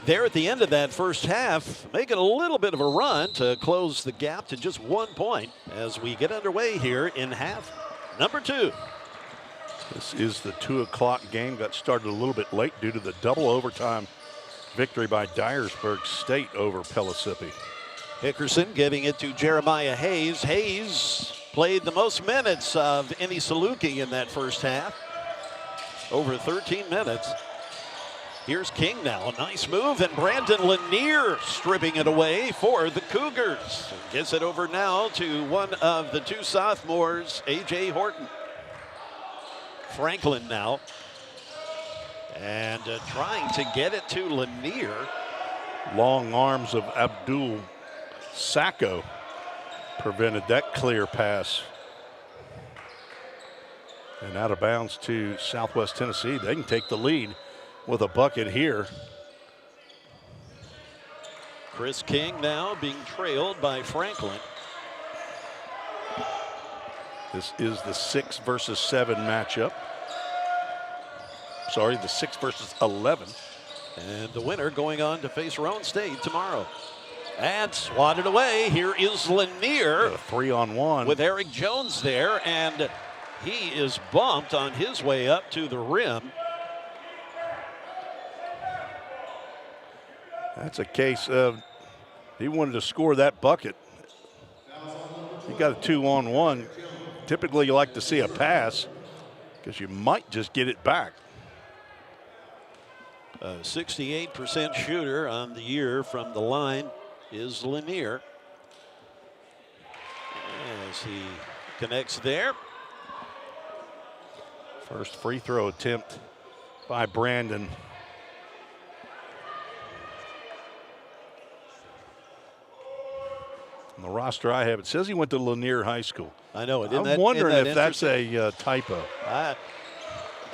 there at the end of that first half, making a little bit of a run to close the gap to just 1 point as we get underway here in half number 2. This is the 2 o'clock game. Got started a little bit late due to the double overtime victory by Dyersburg State over Pellissippi. Hickerson giving it to Jeremiah Hayes. Hayes played the most minutes of any Saluki in that first half. Over 13 minutes. Here's King now. A nice move, and Brandon Lanier stripping it away for the Cougars. Gets it over now to one of the 2 sophomores, A.J. Horton. Franklin now. And trying to get it to Lanier. Long arms of Abdul Sacco prevented that clear pass. And out of bounds to Southwest Tennessee. They can take the lead with a bucket here. Chris King now being trailed by Franklin. This is the 6 versus 7 matchup. Sorry, the 6 versus 11. And the winner going on to face Rowan State tomorrow. And swatted away. Here is Lanier. A 3-on-1. With Eric Jones there. And he is bumped on his way up to the rim. That's a case of he wanted to score that bucket. He got a 2-on-1. Typically you like to see a pass because you might just get it back. A 68% shooter on the year from the line is Lanier. As he connects there. First free throw attempt by Brandon. On the roster I have, it says he went to Lanier High School. I know it. I'm wondering if that's a typo.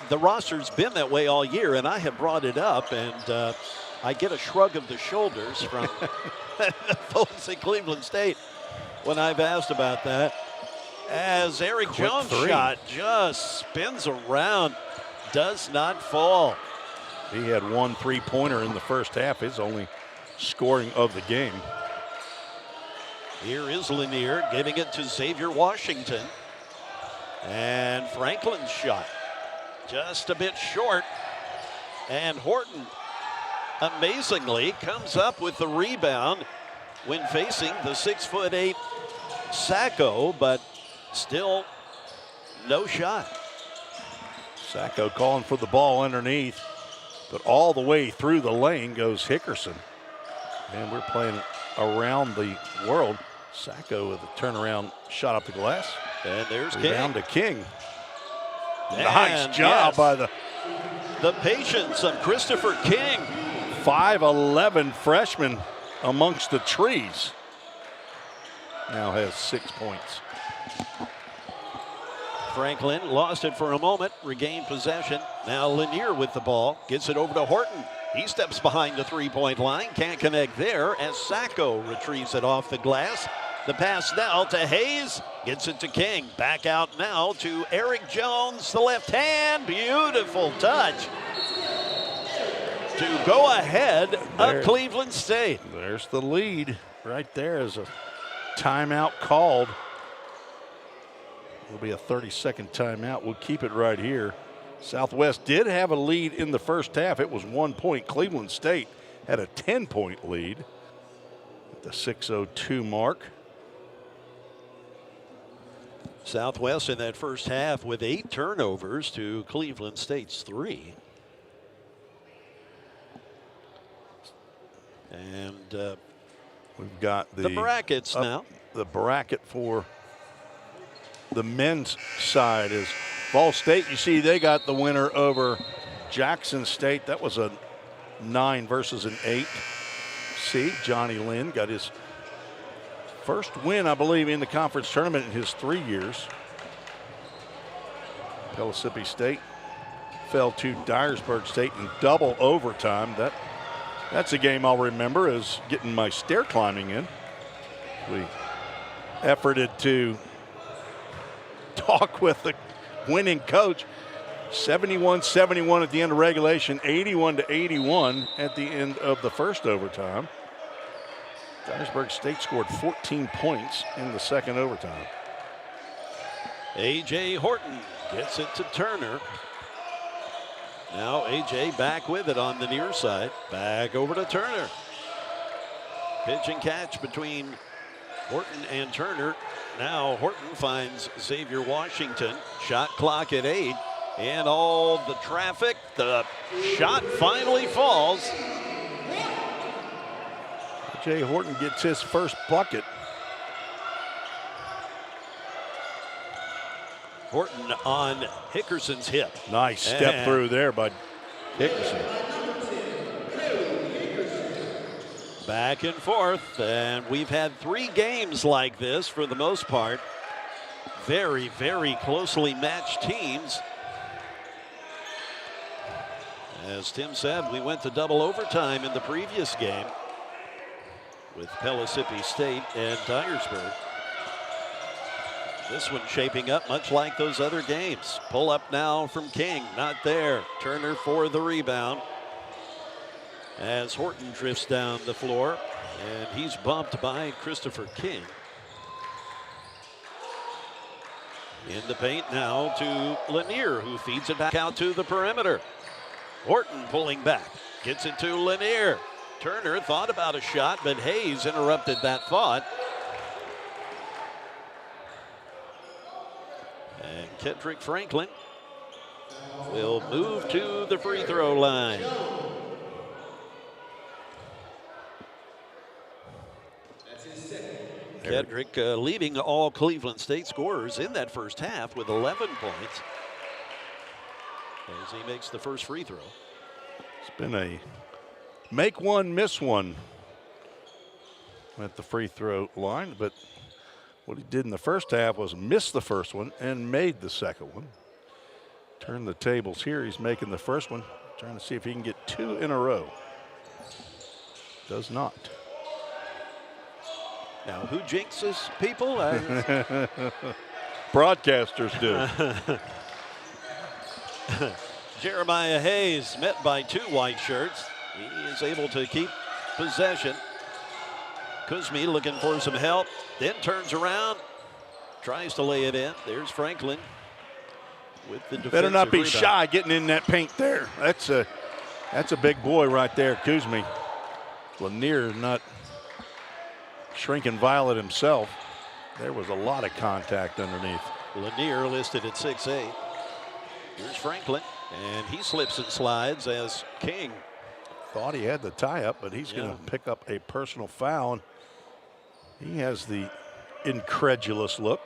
The roster's been that way all year, and I have brought it up, and I get a shrug of the shoulders from folks at Cleveland State when I've asked about that. As Eric Jones' shot just spins around, does not fall. He had 1 3-pointer in the first half, his only scoring of the game. Here is Lanier giving it to Xavier Washington. And Franklin's shot just a bit short. And Horton amazingly comes up with the rebound when facing the 6'8" Sacco, but still no shot. Sacco calling for the ball underneath, but all the way through the lane goes Hickerson. And we're playing around the world. Sacco with a turnaround shot up the glass. And there's King. To King. And nice job by the patience of Christopher King. 5'11" freshman amongst the trees. Now has 6 points. Franklin lost it for a moment, regained possession. Now Lanier with the ball, gets it over to Horton. He steps behind the three-point line, can't connect there as Sacco retrieves it off the glass. The pass now to Hayes, gets it to King. Back out now to Eric Jones, the left hand, beautiful touch to go ahead of Cleveland State. There's the lead right there as a timeout called. It'll be a 30-second timeout. We'll keep it right here. Southwest did have a lead in the first half. It was 1 point. Cleveland State had a 10-point lead at the 6:02 mark. Southwest in that first half with 8 turnovers to Cleveland State's 3. And we've got the brackets now. The bracket for the men's side is VolState. You see they got the winner over Jackson State. That was a 9 versus an 8 seed. Johnny Lynn got his first win, I believe, in the conference tournament in his 3 years. Pellissippi State fell to Dyersburg State in double overtime. That's a game I'll remember as getting my stair climbing in. We efforted to talk with the winning coach. 71-71 at the end of regulation, 81-81 at the end of the first overtime. Dyersburg State scored 14 points in the second overtime. A.J. Horton gets it to Turner. Now A.J. back with it on the near side. Back over to Turner. Pitch and catch between Horton and Turner. Now Horton finds Xavier Washington. Shot clock at 8. And all the traffic. The shot finally falls. Jay Horton gets his first bucket. Horton on Hickerson's hip. Nice step through there by Hickerson. Back and forth, and we've had 3 games like this for the most part. Very, very closely matched teams. As Tim said, we went to double overtime in the previous game with Pellissippi State and Dyersburg. This one shaping up much like those other games. Pull up now from King, not there. Turner for the rebound as Horton drifts down the floor, and he's bumped by Christopher King. In the paint now to Lanier, who feeds it back out to the perimeter. Horton pulling back, gets it to Lanier. Turner thought about a shot, but Hayes interrupted that thought. And Kendrick Franklin will move to the free throw line. Kendrick leading all Cleveland State scorers in that first half with 11 points as he makes the first free throw. It's been a make one, miss one at the free throw line, but what he did in the first half was miss the first one and made the second one. Turn the tables here. He's making the first one, trying to see if he can get 2 in a row. Does not. Now, who jinxes people? Broadcasters do. Jeremiah Hayes met by 2 white shirts. He is able to keep possession. Kuzmi looking for some help, then turns around, tries to lay it in. There's Franklin. with the defensive Better not be rebound. shy getting in that paint there. That's a big boy right there, Kuzmi. Lanier not shrinking violet himself. There was a lot of contact underneath. Lanier listed at 6'8". Here's Franklin, and he slips and slides as King. Thought he had the tie up, but he's going to pick up a personal foul. And he has the incredulous look.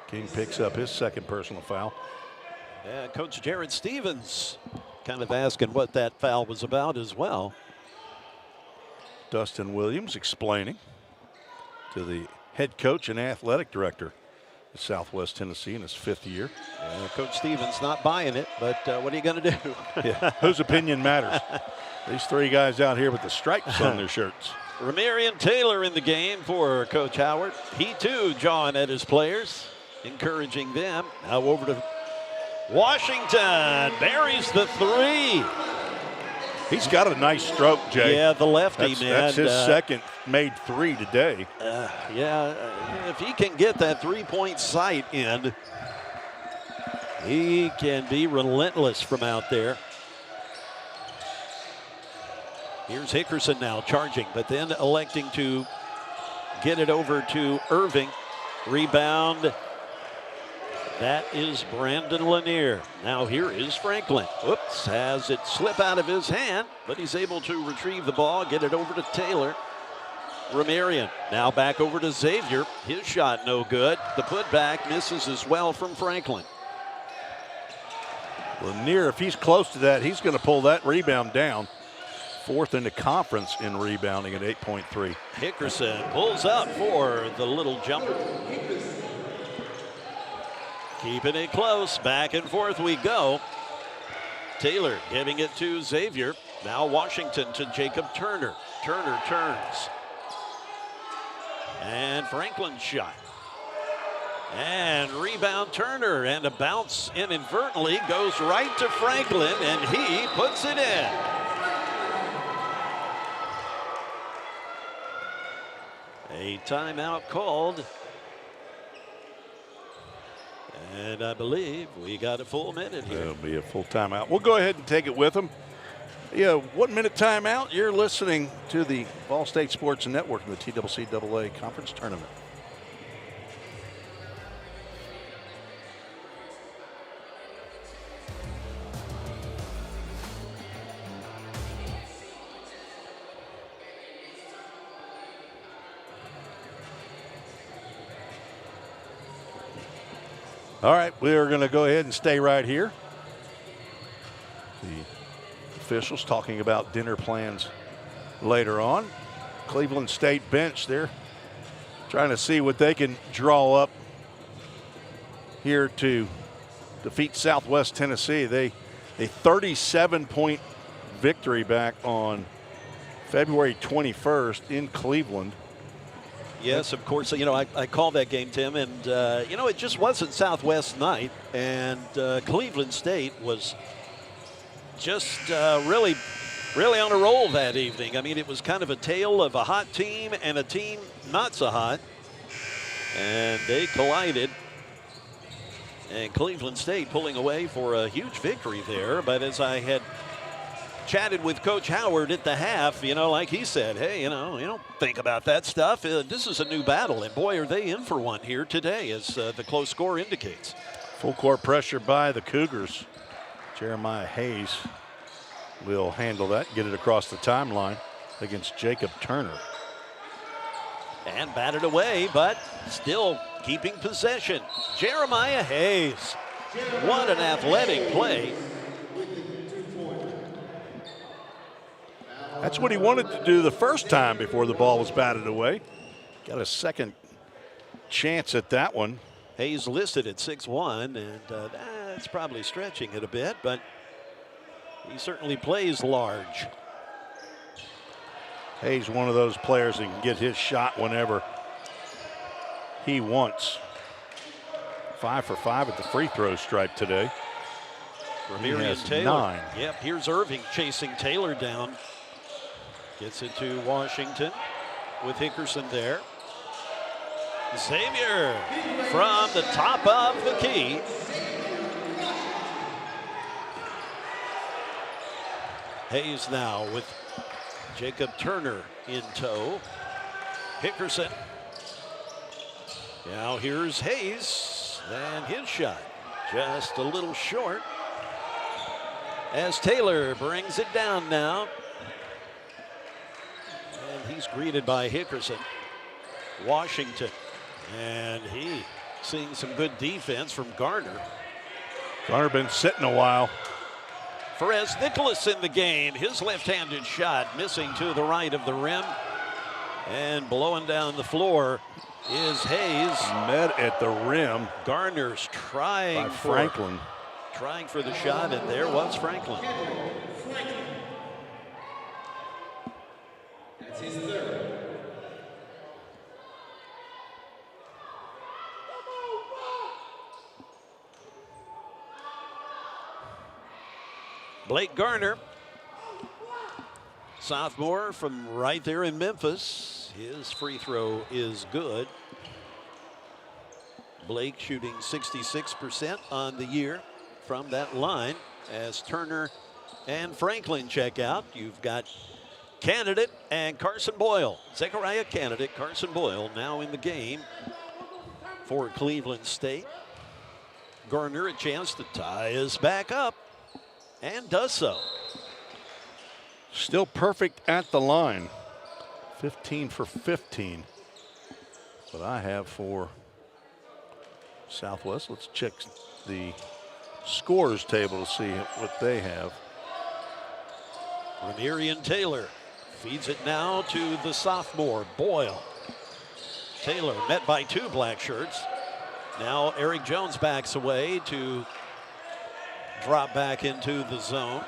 King picks up his second personal foul. Yeah, Coach Jared Stevens kind of asking what that foul was about as well. Dustin Williams explaining to the head coach and athletic director of Southwest Tennessee in his 5th year. Coach Stevens not buying it, but what are you going to do? Yeah, whose opinion matters? These 3 guys out here with the stripes on their shirts. Ramarian Taylor in the game for Coach Howard. He too jawing at his players, encouraging them. Now over to Washington, buries the 3. He's got a nice stroke, Jay. Yeah, the lefty, man. That's his second made 3 today. If he can get that 3-point sight in, he can be relentless from out there. Here's Hickerson now charging, but then electing to get it over to Irving. Rebound. That is Brandon Lanier. Now here is Franklin. Whoops, has it slip out of his hand, but he's able to retrieve the ball, get it over to Taylor. Ramarian now back over to Xavier. His shot no good. The putback misses as well from Franklin. Lanier, if he's close to that, he's going to pull that rebound down. 4th in the conference in rebounding at 8.3. Hickerson pulls up for the little jumper. Keeping it close, back and forth we go. Taylor giving it to Xavier. Now Washington to Jacob Turner. Turner turns. And Franklin's shot. And rebound Turner, and a bounce inadvertently goes right to Franklin, and he puts it in. A timeout called. And I believe we got a full minute here. It'll be a full timeout. We'll go ahead and take it with them. Yeah, 1 minute timeout. You're listening to the VolState Sports Network in the TCCAA Conference Tournament. All right, we are going to go ahead and stay right here. The officials talking about dinner plans later on. Cleveland State bench, they're trying to see what they can draw up here to defeat Southwest Tennessee. A 37-point victory back on February 21st in Cleveland. Yes, of course. You know, I called that game, Tim, and, you know, it just wasn't Southwest night. And Cleveland State was just really on a roll that evening. I mean, it was kind of a tale of a hot team and a team not so hot. And they collided. And Cleveland State pulling away for a huge victory there. But as I had chatted with Coach Howard at the half, you know, like he said, hey, you know, you don't think about that stuff. This is a new battle, and boy, are they in for one here today, as the close score indicates. Full court pressure by the Cougars. Jeremiah Hayes will handle that, get it across the timeline against Jacob Turner. And batted away, but still keeping possession. Jeremiah Hayes. What an athletic play. That's what he wanted to do the first time before the ball was batted away. Got a second chance at that one. Hayes listed at 6'1", and that's probably stretching it a bit, but he certainly plays large. Hayes, one of those players that can get his shot whenever he wants. 5 for 5 at the free throw stripe today. Ramarian Taylor. 9. Yep, here's Irving chasing Taylor down. Gets it to Washington. with Hickerson there. Xavier from the top of the key. Hayes now with Jacob Turner in tow. Hickerson. Now here's Hayes, and his shot just a little short as Taylor brings it down now. And he's greeted by Hickerson. Washington, and he seeing some good defense from Garner. Garner been sitting a while. Perez Nicholas in the game. His left-handed shot missing to the right of the rim. And blowing down the floor is Hayes. Met at the rim. Garner's trying Franklin. Trying for the shot, and there was Franklin. That's his third. Blake Garner, sophomore from right there in Memphis. His free throw is good. Blake shooting 66% on the year from that line as Turner and Franklin check out. You've got Candidate and Carson Boyle. Zechariah Candidate, Carson Boyle now in the game for Cleveland State. Garner a chance to tie us back up, and does so. Still perfect at the line. 15 for 15. But I have for Southwest. Let's check the scores table to see what they have. Ramirian Taylor feeds it now to the sophomore, Boyle. Taylor met by two black shirts. Now Eric Jones backs away to drop back into the zone.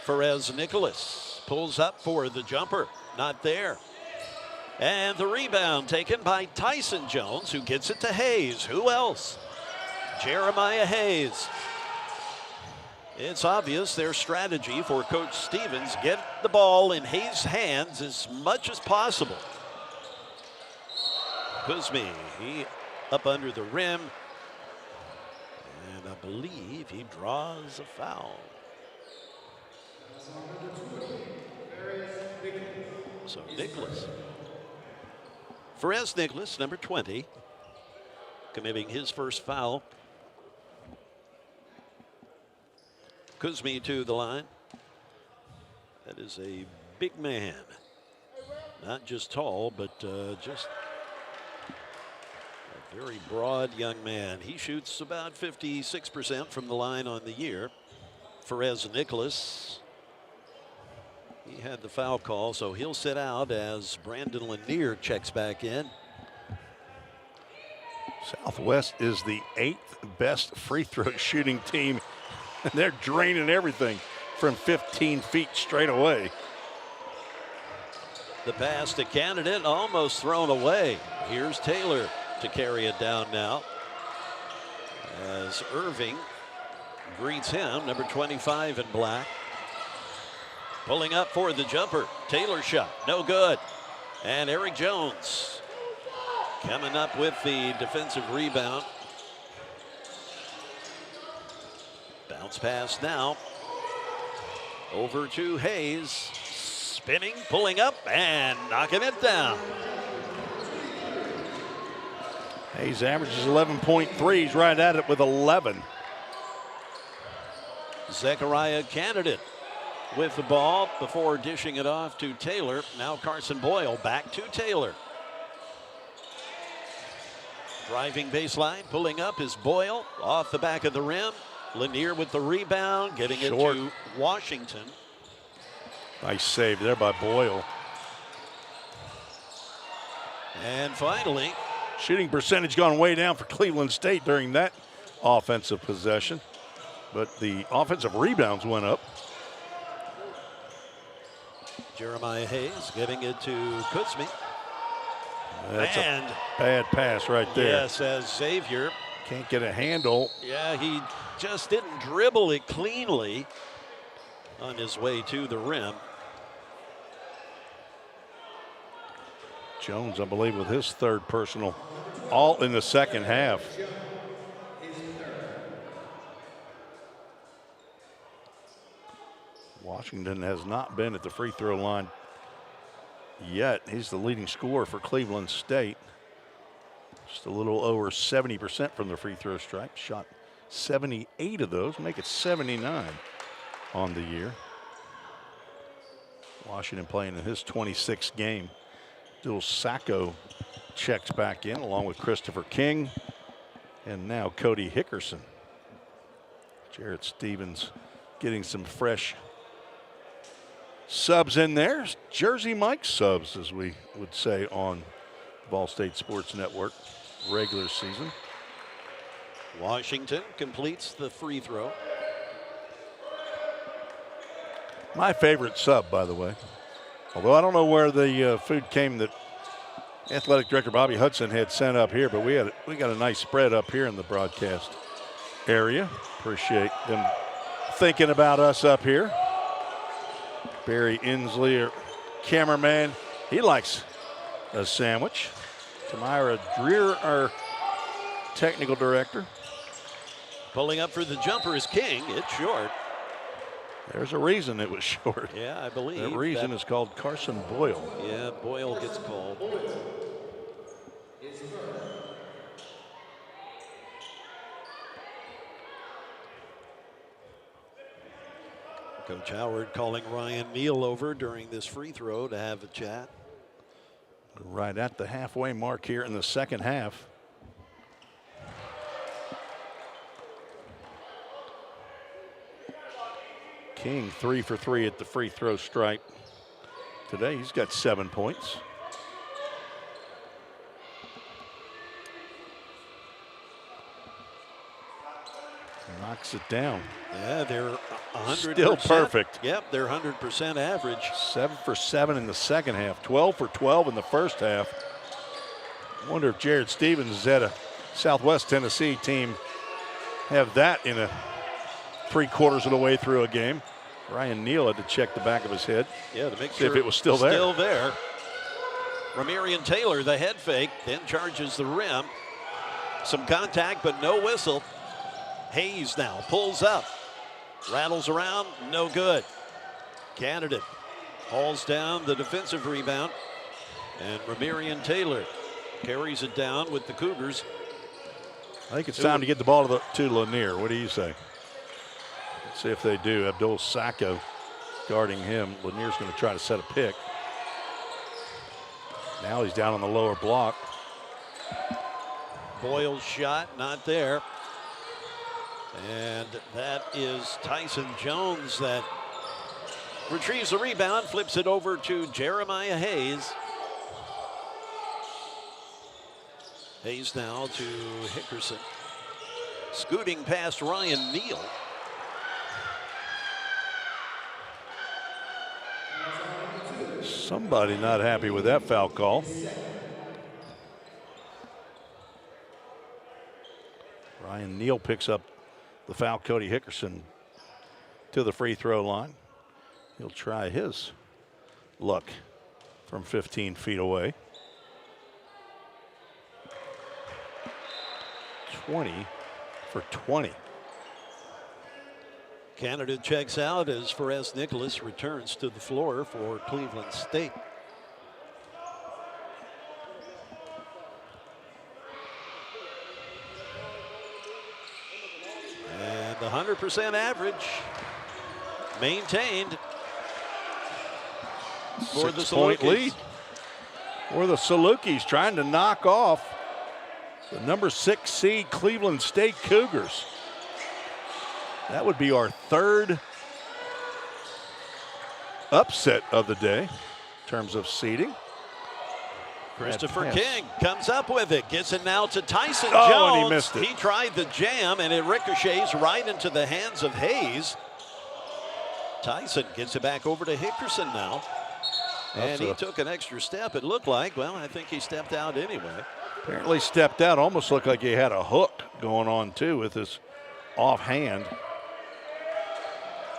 Perez Nicholas pulls up for the jumper. Not there. And the rebound taken by Tyson Jones, who gets it to Hayes. Who else? Jeremiah Hayes. It's obvious their strategy for Coach Stevens, get the ball in Hayes' hands as much as possible. Kuzmi, he up under the rim. And I believe he draws a foul. So Nicholas. Perez Nicholas, number 20, committing his first foul. Kuzmi to the line. That is a big man. Not just tall, but just a very broad young man. He shoots about 56% from the line on the year. Perez Nicholas, he had the foul call, so he'll sit out as Brandon Lanier checks back in. Southwest is the 8th best free throw shooting team. And they're draining everything from 15 feet straight away. The pass to Candidate, almost thrown away. Here's Taylor to carry it down now, as Irving greets him, number 25 in black. Pulling up for the jumper. Taylor shot, no good. And Eric Jones coming up with the defensive rebound. Bounce pass now. Over to Hayes. Spinning, pulling up, and knocking it down. Hayes averages 11.3. He's right at it with 11. Zechariah Candidate with the ball before dishing it off to Taylor. Now Carson Boyle back to Taylor. Driving baseline, pulling up is Boyle off the back of the rim. Lanier with the rebound, getting Short. it to Washington. Nice save there by Boyle. And finally, shooting percentage gone way down for Cleveland State during that offensive possession, but the offensive rebounds went up. Jeremiah Hayes getting it to Kuzmi. That's a bad pass right there. Yes, as Xavier can't get a handle. Yeah, he just didn't dribble it cleanly on his way to the rim. Jones, I believe, with his third personal, all in the second half. Washington has not been at the free throw line yet. He's the leading scorer for Cleveland State. Just a little over 70% from the free throw stripe. Shot 78 of those, make it 79 on the year. Washington playing in his 26th game. Abdul Sacco checks back in along with Christopher King and now Cody Hickerson. Jarrett Stevens getting some fresh subs in there. Jersey Mike subs, as we would say on VolState Sports Network regular season. Washington completes the free throw. My favorite sub, by the way. Although I don't know where the food came that Athletic Director Bobby Hudson had sent up here, but we got a nice spread up here in the broadcast area. Appreciate them thinking about us up here. Barry Inslee, our cameraman, he likes a sandwich. Tamira Dreer, our technical director. Pulling up for the jumper is King. It's short. There's a reason it was short. Yeah, I believe. That reason is called Carson Boyle. Yeah, Boyle gets called. Coach Howard calling Ryan Neal over during this free throw to have a chat. Right at the halfway mark here in the second half. King 3 for 3 at the free throw stripe. Today he's got 7 points. Knocks it down. Yeah, they're 100%. Still perfect. Yep, they're 100% average. 7 for 7 in the second half. 12 for 12 in the first half. I wonder if Jared Stevens is at a Southwest Tennessee team have that in a 3/4 of the way through a game. Ryan Neal had to check the back of his head. Yeah, to make see sure if it was still there. Still there. Ramirian Taylor, the head fake, then charges the rim. Some contact, but no whistle. Hayes now pulls up, rattles around, no good. Candidate hauls down the defensive rebound, and Ramirian Taylor carries it down with the Cougars. I think it's time to get the ball to Lanier. What do you say? Let's see if they do. Abdul Sacco guarding him. Lanier's going to try to set a pick. Now he's down on the lower block. Boyle's shot, not there. And that is Tyson Jones that retrieves the rebound, flips it over to Jeremiah Hayes. Hayes now to Hickerson. Scooting past Ryan Neal. Somebody not happy with that foul call. Ryan Neal picks up the foul. Cody Hickerson to the free throw line. He'll try his luck from 15 feet away. 20 for 20. Canada checks out as Perez Nicholas returns to the floor for Cleveland State. And the 100% average maintained for the 6-point lead. Or the Salukis trying to knock off the number 6 seed Cleveland State Cougars. That would be our third upset of the day in terms of seeding. Christopher King comes up with it, gets it now to Tyson Jones. And he missed it. He tried the jam, and it ricochets right into the hands of Hayes. Tyson gets it back over to Hickerson now. And he took an extra step, it looked like. Well, I think he stepped out anyway. Apparently stepped out, almost looked like he had a hook going on too with his offhand.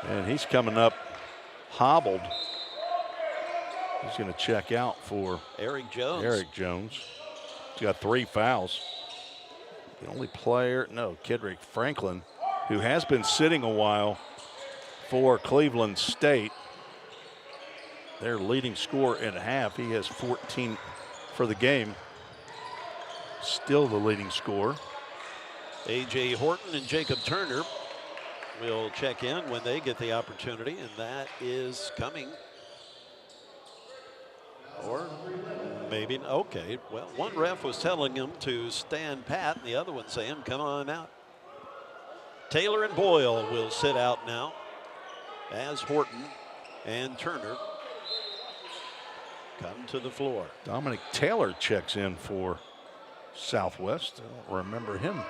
And he's coming up hobbled. He's going to check out for Eric Jones. He's got 3 fouls. The only player, no, Kedrick Franklin, who has been sitting a while for Cleveland State. Their leading scorer at half. He has 14 for the game. Still the leading scorer. A.J. Horton and Jacob Turner will check in when they get the opportunity, and that is coming. Or maybe, okay. Well, one ref was telling him to stand pat, and the other one saying, come on out. Taylor and Boyle will sit out now as Horton and Turner come to the floor. Dominic Taylor checks in for Southwest. I don't remember him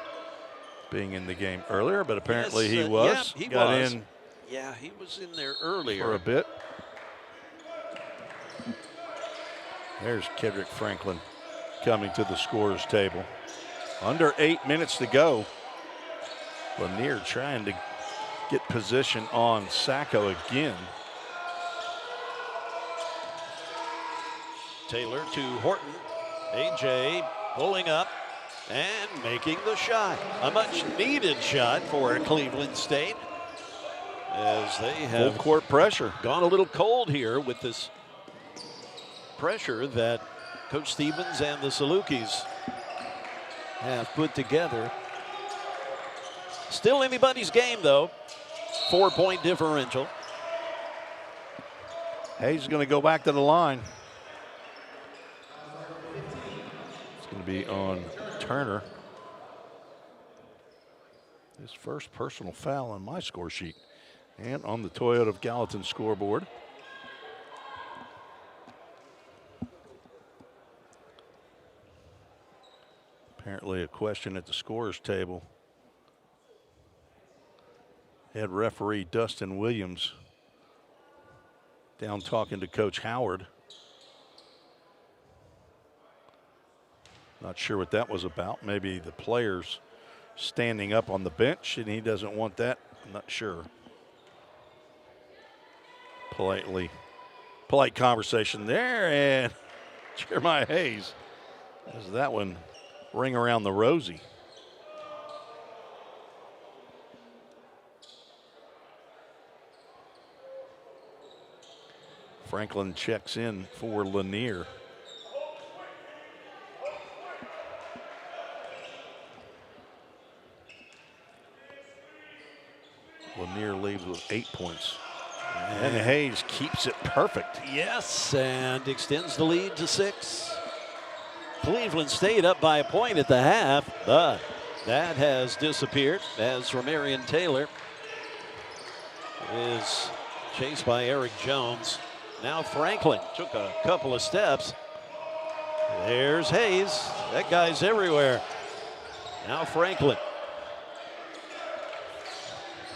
being in the game earlier, but apparently he was. Yeah, he got was. in. Yeah, he was in there earlier. For a bit. There's Kedrick Franklin coming to the scorer's table. Under 8 minutes to go. Lanier trying to get position on Sacco again. Taylor to Horton. A.J. pulling up and making the shot. A much needed shot for Cleveland State, as they have full court pressure. Gone a little cold here with this pressure that Coach Stevens and the Salukis have put together. Still anybody's game, though. 4-point differential. Hayes is going to go back to the line. It's going to be on Turner. His first personal foul on my score sheet and on the Toyota of Gallatin scoreboard. Apparently a question at the scorer's table. Head referee Dustin Williams down talking to Coach Howard. Not sure what that was about. Maybe the players standing up on the bench and he doesn't want that. I'm not sure. Polite conversation there, and Jeremiah Hayes has that one ring around the rosy. Franklin checks in for Lanier. Lanier leaves with 8 points. And Hayes keeps it perfect. Yes, and extends the lead to 6. Cleveland State up by a point at the half, but that has disappeared as Ramarian Taylor is chased by Eric Jones. Now Franklin took a couple of steps. There's Hayes. That guy's everywhere. Now Franklin.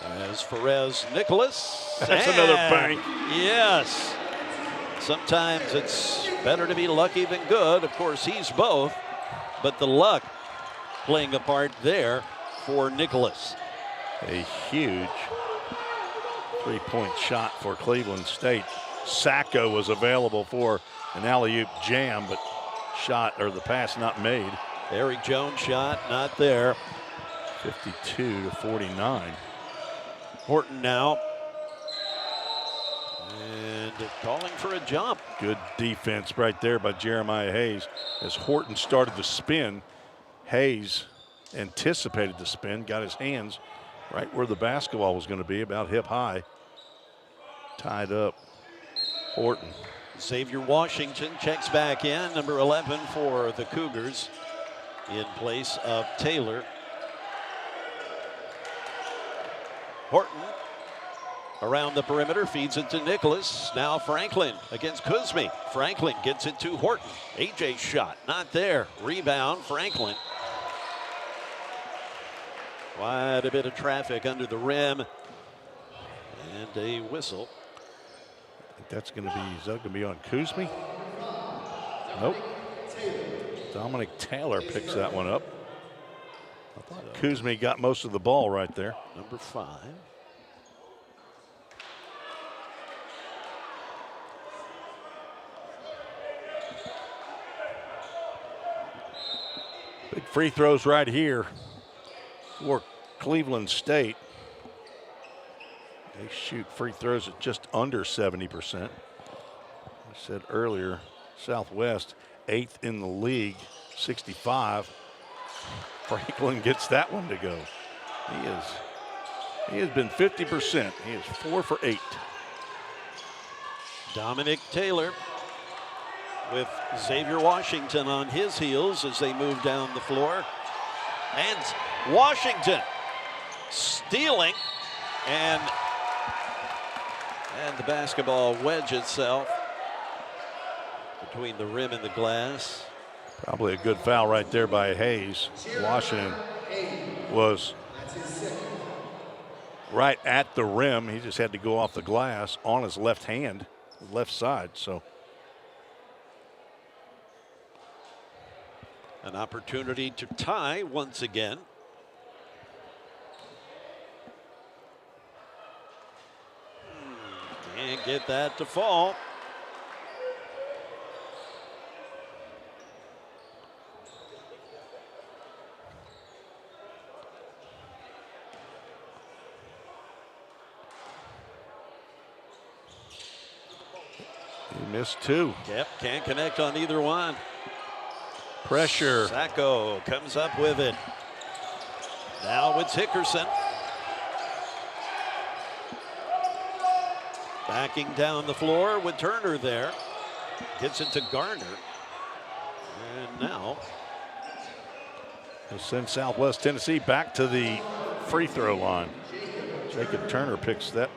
As Perez Nicholas. That's another bank. Yes. Sometimes it's better to be lucky than good. Of course, he's both. But the luck playing a part there for Nicholas. A huge 3-point shot for Cleveland State. Sacco was available for an alley-oop jam, but the pass not made. Eric Jones shot not there. 52-49. Horton now. And calling for a jump. Good defense right there by Jeremiah Hayes. As Horton started to spin, Hayes anticipated the spin, got his hands right where the basketball was going to be, about hip high. Tied up. Horton. Xavier Washington checks back in, number 11 for the Cougars, in place of Taylor. Horton around the perimeter, feeds it to Nicholas. Now Franklin against Kuzmi. Franklin gets it to Horton. AJ's shot, not there. Rebound, Franklin. Quite a bit of traffic under the rim. And a whistle. That's going to be, is that going to be on Kuzmi? Nope. Dominic Taylor picks that one up. I thought Kuzmi got most of the ball right there. Number 5. Big free throws right here for Cleveland State. They shoot free throws at just under 70%. I said earlier, Southwest 8th in the league, 65. Franklin gets that one to go. He has been 50%. He is 4 for 8. Dominic Taylor with Xavier Washington on his heels as they move down the floor. And Washington stealing, and the basketball wedge itself between the rim and the glass. Probably a good foul right there by Hayes. Washington was right at the rim. He just had to go off the glass on his left hand, left side. So an opportunity to tie once again. Can't get that to fall. He missed 2. Yep, can't connect on either one. Pressure. Sacco comes up with it. Now it's Hickerson. Backing down the floor with Turner there. Gets it to Garner. And now he'll send Southwest Tennessee back to the free throw line. Jacob Turner picks that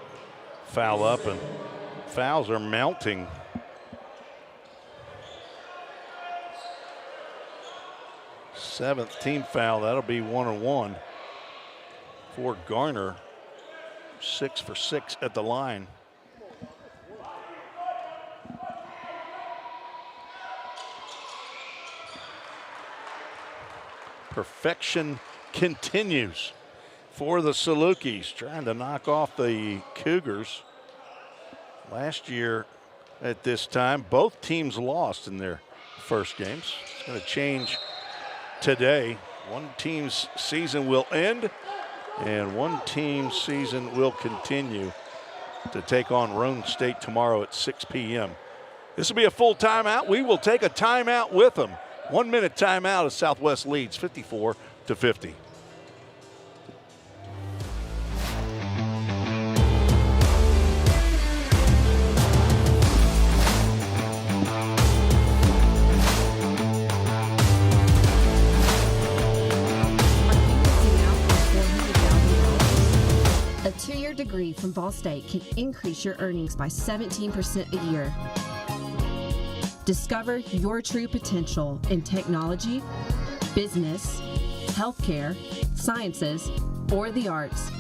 foul up, and fouls are mounting. Seventh team foul. That'll be 1-on-1 for Garner. 6 for 6 at the line. Perfection continues for the Salukis, trying to knock off the Cougars. Last year at this time, both teams lost in their first games. It's going to change today. One team's season will end, and one team's season will continue to take on Roan State tomorrow at 6 p.m. This will be a full timeout. We will take a timeout with them. 1 minute timeout as Southwest leads 54-50. A 2-year degree from VolState can increase your earnings by 17% a year. Discover your true potential in technology, business, healthcare, sciences, or the arts.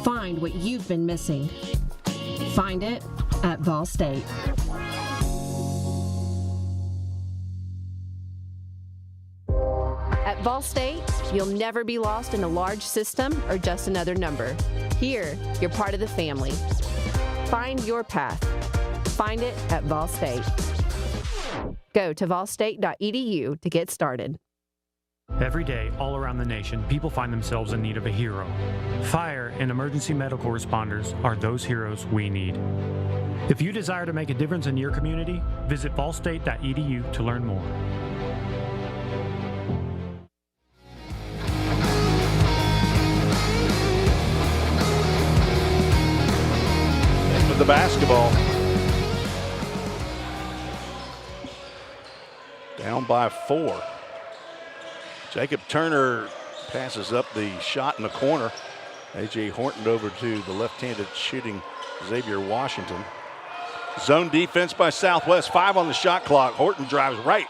Find what you've been missing. Find it at VolState. At VolState, you'll never be lost in a large system or just another number. Here, you're part of the family. Find your path. Find it at VolState. Go to volstate.edu to get started. Every day, all around the nation, people find themselves in need of a hero. Fire and emergency medical responders are those heroes we need. If you desire to make a difference in your community, visit volstate.edu to learn more. With the basketball. Down by 4. Jacob Turner passes up the shot in the corner. A.J. Horton over to the left-handed shooting Xavier Washington. Zone defense by Southwest, 5 on the shot clock. Horton drives right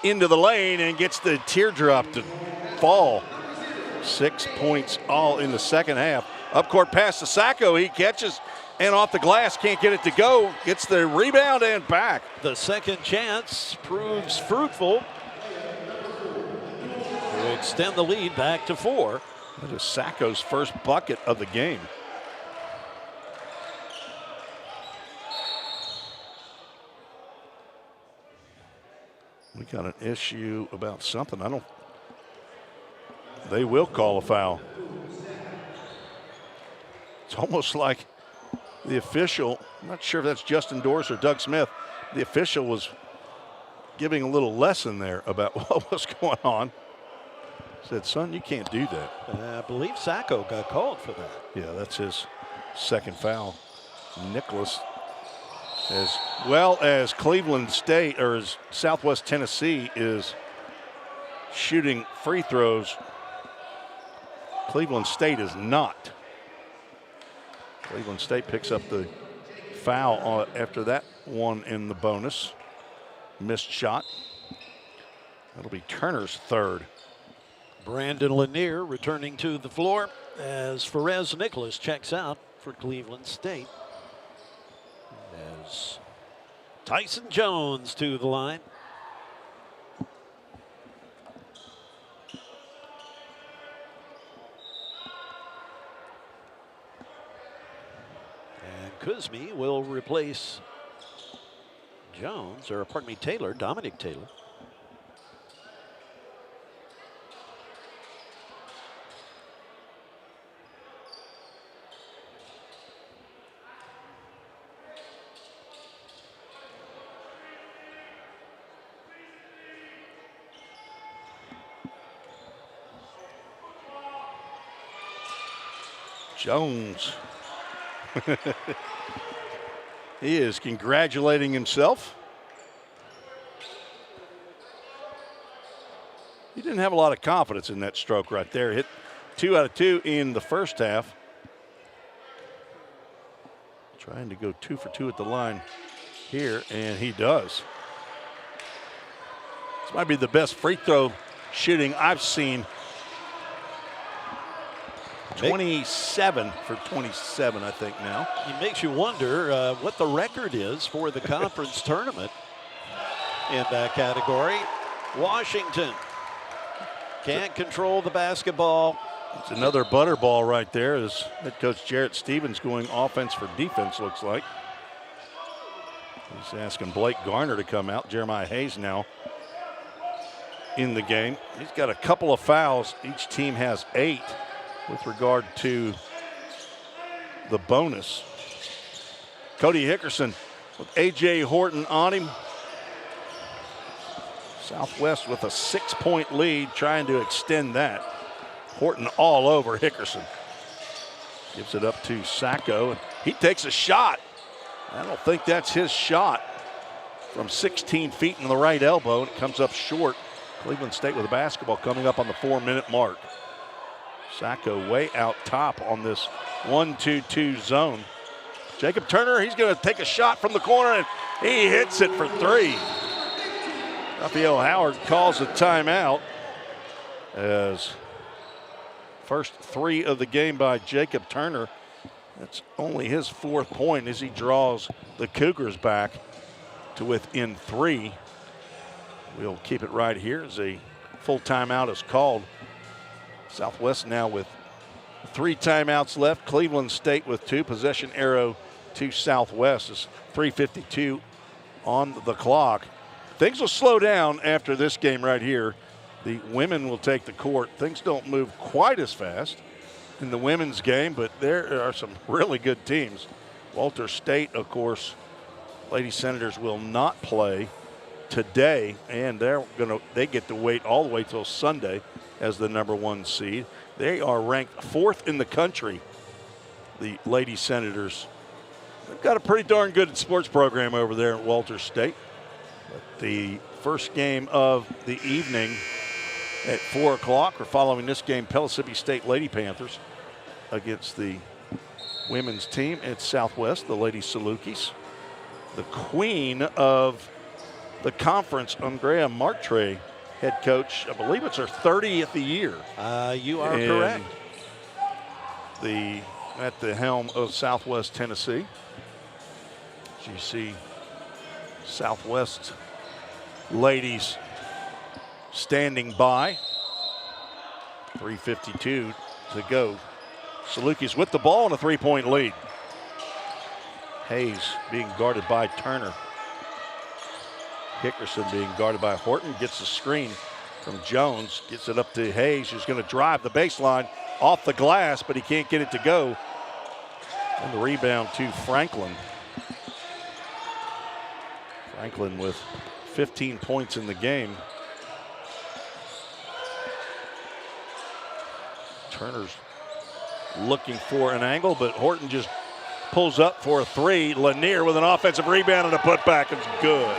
into the lane and gets the teardrop to fall. 6 points all in the second half. Up court pass to Sacco. He catches and off the glass, can't get it to go. Gets the rebound and back. The second chance proves fruitful to extend the lead back to 4. That is Sacco's first bucket of the game. We got an issue about something. I don't They will call a foul. It's almost like the official, I'm not sure if that's Justin Doris or Doug Smith, the official was giving a little lesson there about what was going on. Said, son, you can't do that. I believe Sacco got called for that. Yeah, that's his second foul. Nicholas, as well as Cleveland State, or as Southwest Tennessee is shooting free throws, Cleveland State is not. Cleveland State picks up the foul after that one in the bonus. Missed shot. That'll be Turner's third. Brandon Lanier returning to the floor as Perez Nicholas checks out for Cleveland State. As Tyson Jones to the line. Kuzmi will replace Jones, or pardon me, Taylor, Dominic Taylor. Jones. He is congratulating himself. He didn't have a lot of confidence in that stroke right there. Hit 2 out of 2 in the first half. Trying to go 2 for 2 at the line here, and he does. This might be the best free throw shooting I've seen. 27 for 27, I think now. It makes you wonder what the record is for the conference tournament in that category. Washington can't control the basketball. It's another butterball right there as head coach Jarrett Stevens going offense for defense, looks like. He's asking Blake Garner to come out. Jeremiah Hayes now in the game. He's got a couple of fouls. Each team has 8. With regard to the bonus. Cody Hickerson with A.J. Horton on him. Southwest with a 6-point lead, trying to extend that. Horton all over Hickerson. Gives it up to Sacco, and he takes a shot. I don't think that's his shot. From 16 feet in the right elbow, and it comes up short. Cleveland State with a basketball coming up on the 4-minute mark. Sacco way out top on this 1-2-2 zone. Jacob Turner, he's going to take a shot from the corner, and he hits it for 3. Raphael Howard calls a timeout as first 3 of the game by Jacob Turner. That's only his 4th point as he draws the Cougars back to within 3. We'll keep it right here as a full timeout is called. Southwest now with 3 timeouts left. Cleveland State with 2. Possession arrow to Southwest. Is 3:52 on the clock. Things will slow down after this game right here. The women will take the court. Things don't move quite as fast in the women's game, but there are some really good teams. Walter State, of course, Lady Senators will not play today, and they get to wait all the way till Sunday as the #1 seed. They are ranked 4th in the country, the Lady Senators. They've got a pretty darn good sports program over there at Walter State. But the first game of the evening at 4 o'clock, we're following this game, Pellissippi State Lady Panthers against the women's team at Southwest, the Lady Salukis. The queen of the conference, Andrea Martre, head coach. I believe it's her 30th year. You are correct. At the helm of Southwest Tennessee. As you see Southwest ladies standing by. 3:52 to go. Salukis with the ball and a 3-point lead. Hayes being guarded by Turner. Hickerson being guarded by Horton, gets the screen from Jones. Gets it up to Hayes, who's going to drive the baseline off the glass, but he can't get it to go. And the rebound to Franklin. Franklin with 15 points in the game. Turner's looking for an angle, but Horton just pulls up for a three. Lanier with an offensive rebound and a putback. It's good.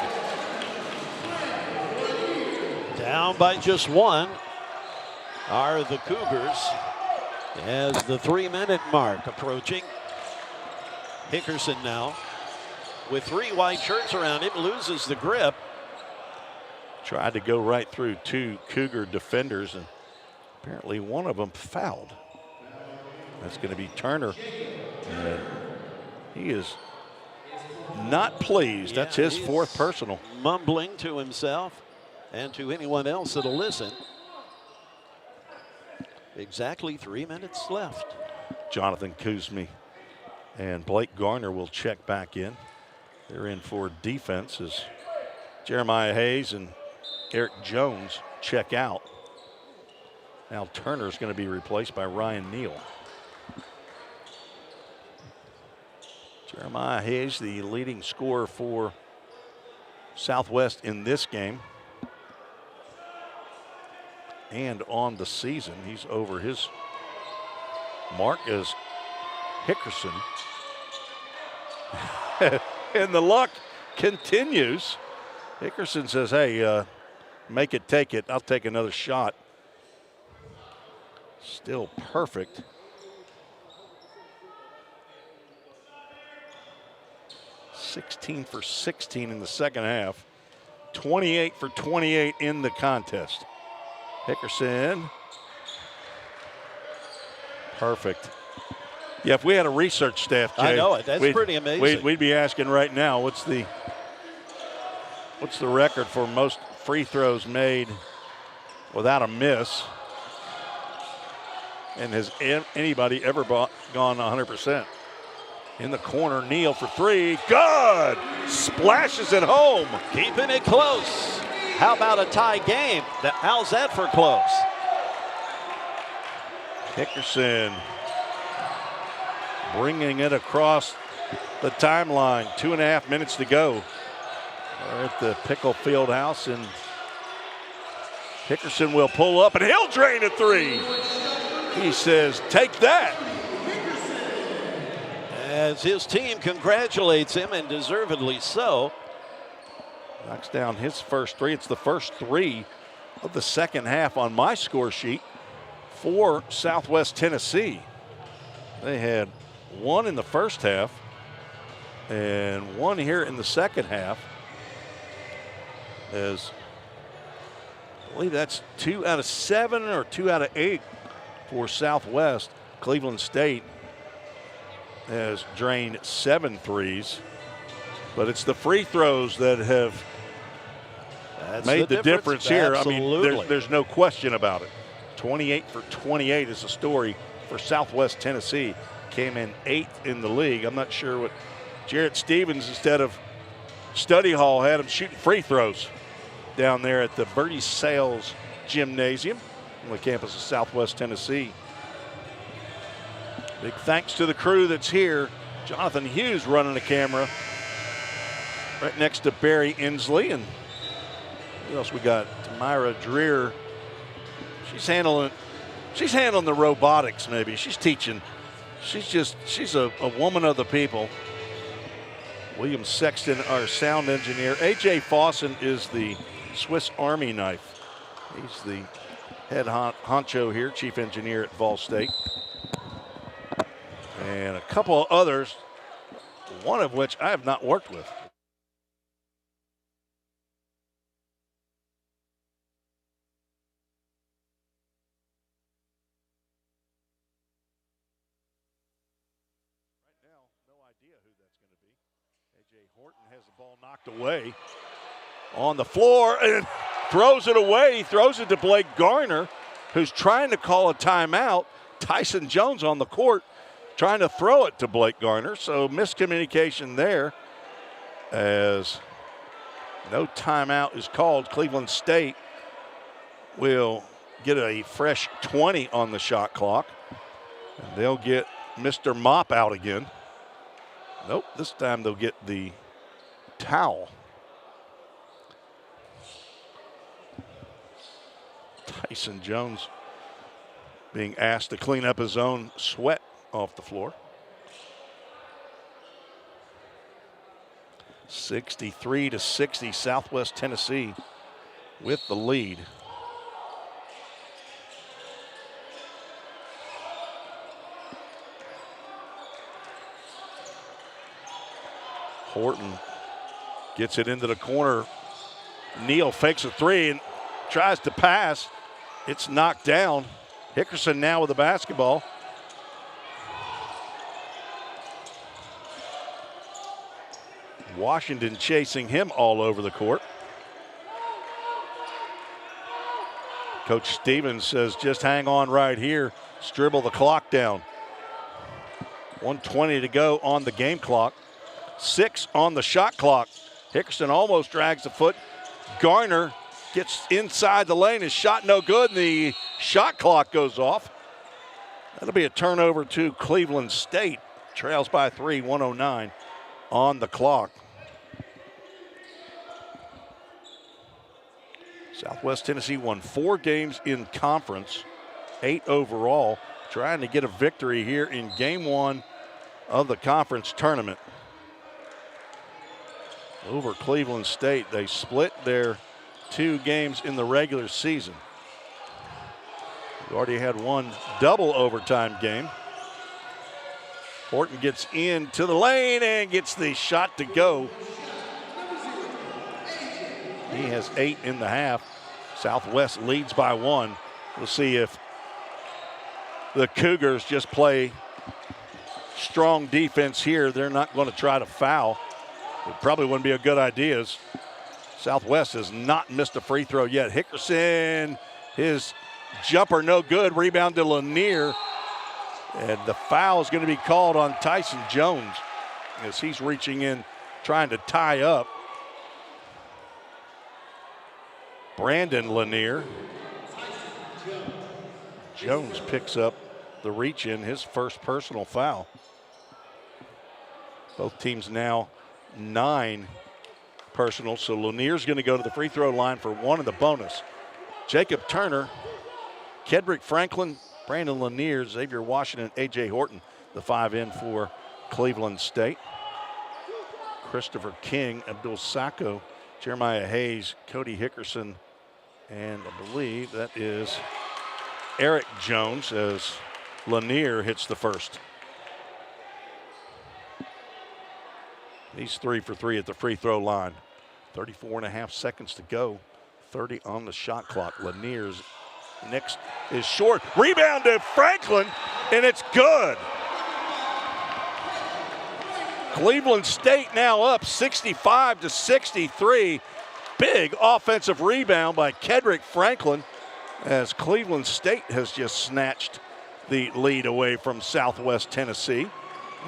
Down by just one are the Cougars as the 3-minute mark approaching. Hickerson now with 3 white shirts around him, loses the grip. Tried to go right through 2 Cougar defenders, and apparently one of them fouled. That's going to be Turner. And he is not pleased. That's his 4th personal. Mumbling to himself and to anyone else that'll listen. Exactly 3 minutes left. Jonathan Kuzmi and Blake Garner will check back in. They're in for defense as Jeremiah Hayes and Eric Jones check out. Now Turner's going to be replaced by Ryan Neal. Jeremiah Hayes, the leading scorer for Southwest in this game. And on the season, he's over his mark as Hickerson. And the luck continues. Hickerson says, hey, make it, take it. I'll take another shot. Still perfect. (16 for 16 in the second half. 28 for 28 in the contest. Hickerson. Perfect. Yeah, if we had a research staff, Jay, I know it. That's pretty amazing. We'd be asking right now, what's the record for most free throws made without a miss? And has anybody ever gone 100%? In the corner, Neal for 3. Good! Splashes it home. Keeping it close. How about a tie game? How's that for close? Hickerson bringing it across the timeline. 2.5 minutes to go. We're at the Pickle Field House, and Hickerson will pull up, and he'll drain a 3. He says, take that. As his team congratulates him, and deservedly so. Knocks down his first 3. It's the first 3 of the second half on my score sheet for Southwest Tennessee. They had 1 in the first half and 1 here in the second half. As I believe that's 2 out of 7 or 2 out of 8 for Southwest. Cleveland State has drained 7 threes, but it's the free throws that have made the difference here. Absolutely. I mean, there's no question about it. 28 for 28 is the story for Southwest Tennessee. Came in 8th in the league. I'm not sure what Jarrett Stevens, instead of study hall, had him shooting free throws down there at the Bertie Sales Gymnasium on the campus of Southwest Tennessee. Big thanks to the crew that's here. Jonathan Hughes running the camera right next to Barry Inslee. And who else we got? Tamira Dreer. She's handling the robotics maybe. She's teaching. She's a woman of the people. William Sexton, our sound engineer. A.J. Fawson is the Swiss Army knife. He's the head honcho here, chief engineer at VolState. And a couple of others, one of which I have not worked with. Right now, no idea who that's going to be. A.J. Horton has the ball knocked away on the floor and throws it away. He throws it to Blake Garner, who's trying to call a timeout. Tyson Jones on the court trying to throw it to Blake Garner. So miscommunication there as no timeout is called. Cleveland State will get a fresh 20 on the shot clock. And they'll get Mr. Mop out again. Nope, this time they'll get the towel. Tyson Jones being asked to clean up his own sweat off the floor. 63-60, Southwest Tennessee with the lead. Horton gets it into the corner. Neal fakes a three and tries to pass. It's knocked down. Hickerson now with the basketball. Washington chasing him all over the court. Coach Stevens says just hang on right here. Dribble the clock down. 1:20 to go on the game clock. 6 on the shot clock. Hickerson almost drags the foot. Garner gets inside the lane. His shot no good, and the shot clock goes off. That'll be a turnover to Cleveland State. Trails by 3, 1:09 on the clock. Southwest Tennessee won 4 games in conference, 8 overall, trying to get a victory here in game 1 of the conference tournament. Over Cleveland State, they split their 2 games in the regular season. We already had 1 double overtime game. Horton gets into the lane and gets the shot to go. He has 8 in the half. Southwest leads by 1. We'll see if the Cougars just play strong defense here. They're not going to try to foul. It probably wouldn't be a good idea. Southwest has not missed a free throw yet. Hickerson, his jumper no good. Rebound to Lanier. And the foul is going to be called on Tyson Jones as he's reaching in, trying to tie up Brandon Lanier. Jones picks up the reach in, his first personal foul. Both teams now 9 personal, so Lanier's going to go to the free throw line for 1 of the bonus. Jacob Turner, Kedrick Franklin, Brandon Lanier, Xavier Washington, A.J. Horton, the 5 in for Cleveland State. Christopher King, Abdul Sacco, Jeremiah Hayes, Cody Hickerson, and I believe that is Eric Jones as Lanier hits the first. He's 3 for 3 at the free throw line. 34.5 seconds to go. 30 on the shot clock. Lanier's next is short. Rebound to Franklin, and it's good. Cleveland State now up 65-63. Big offensive rebound by Kedrick Franklin as Cleveland State has just snatched the lead away from Southwest Tennessee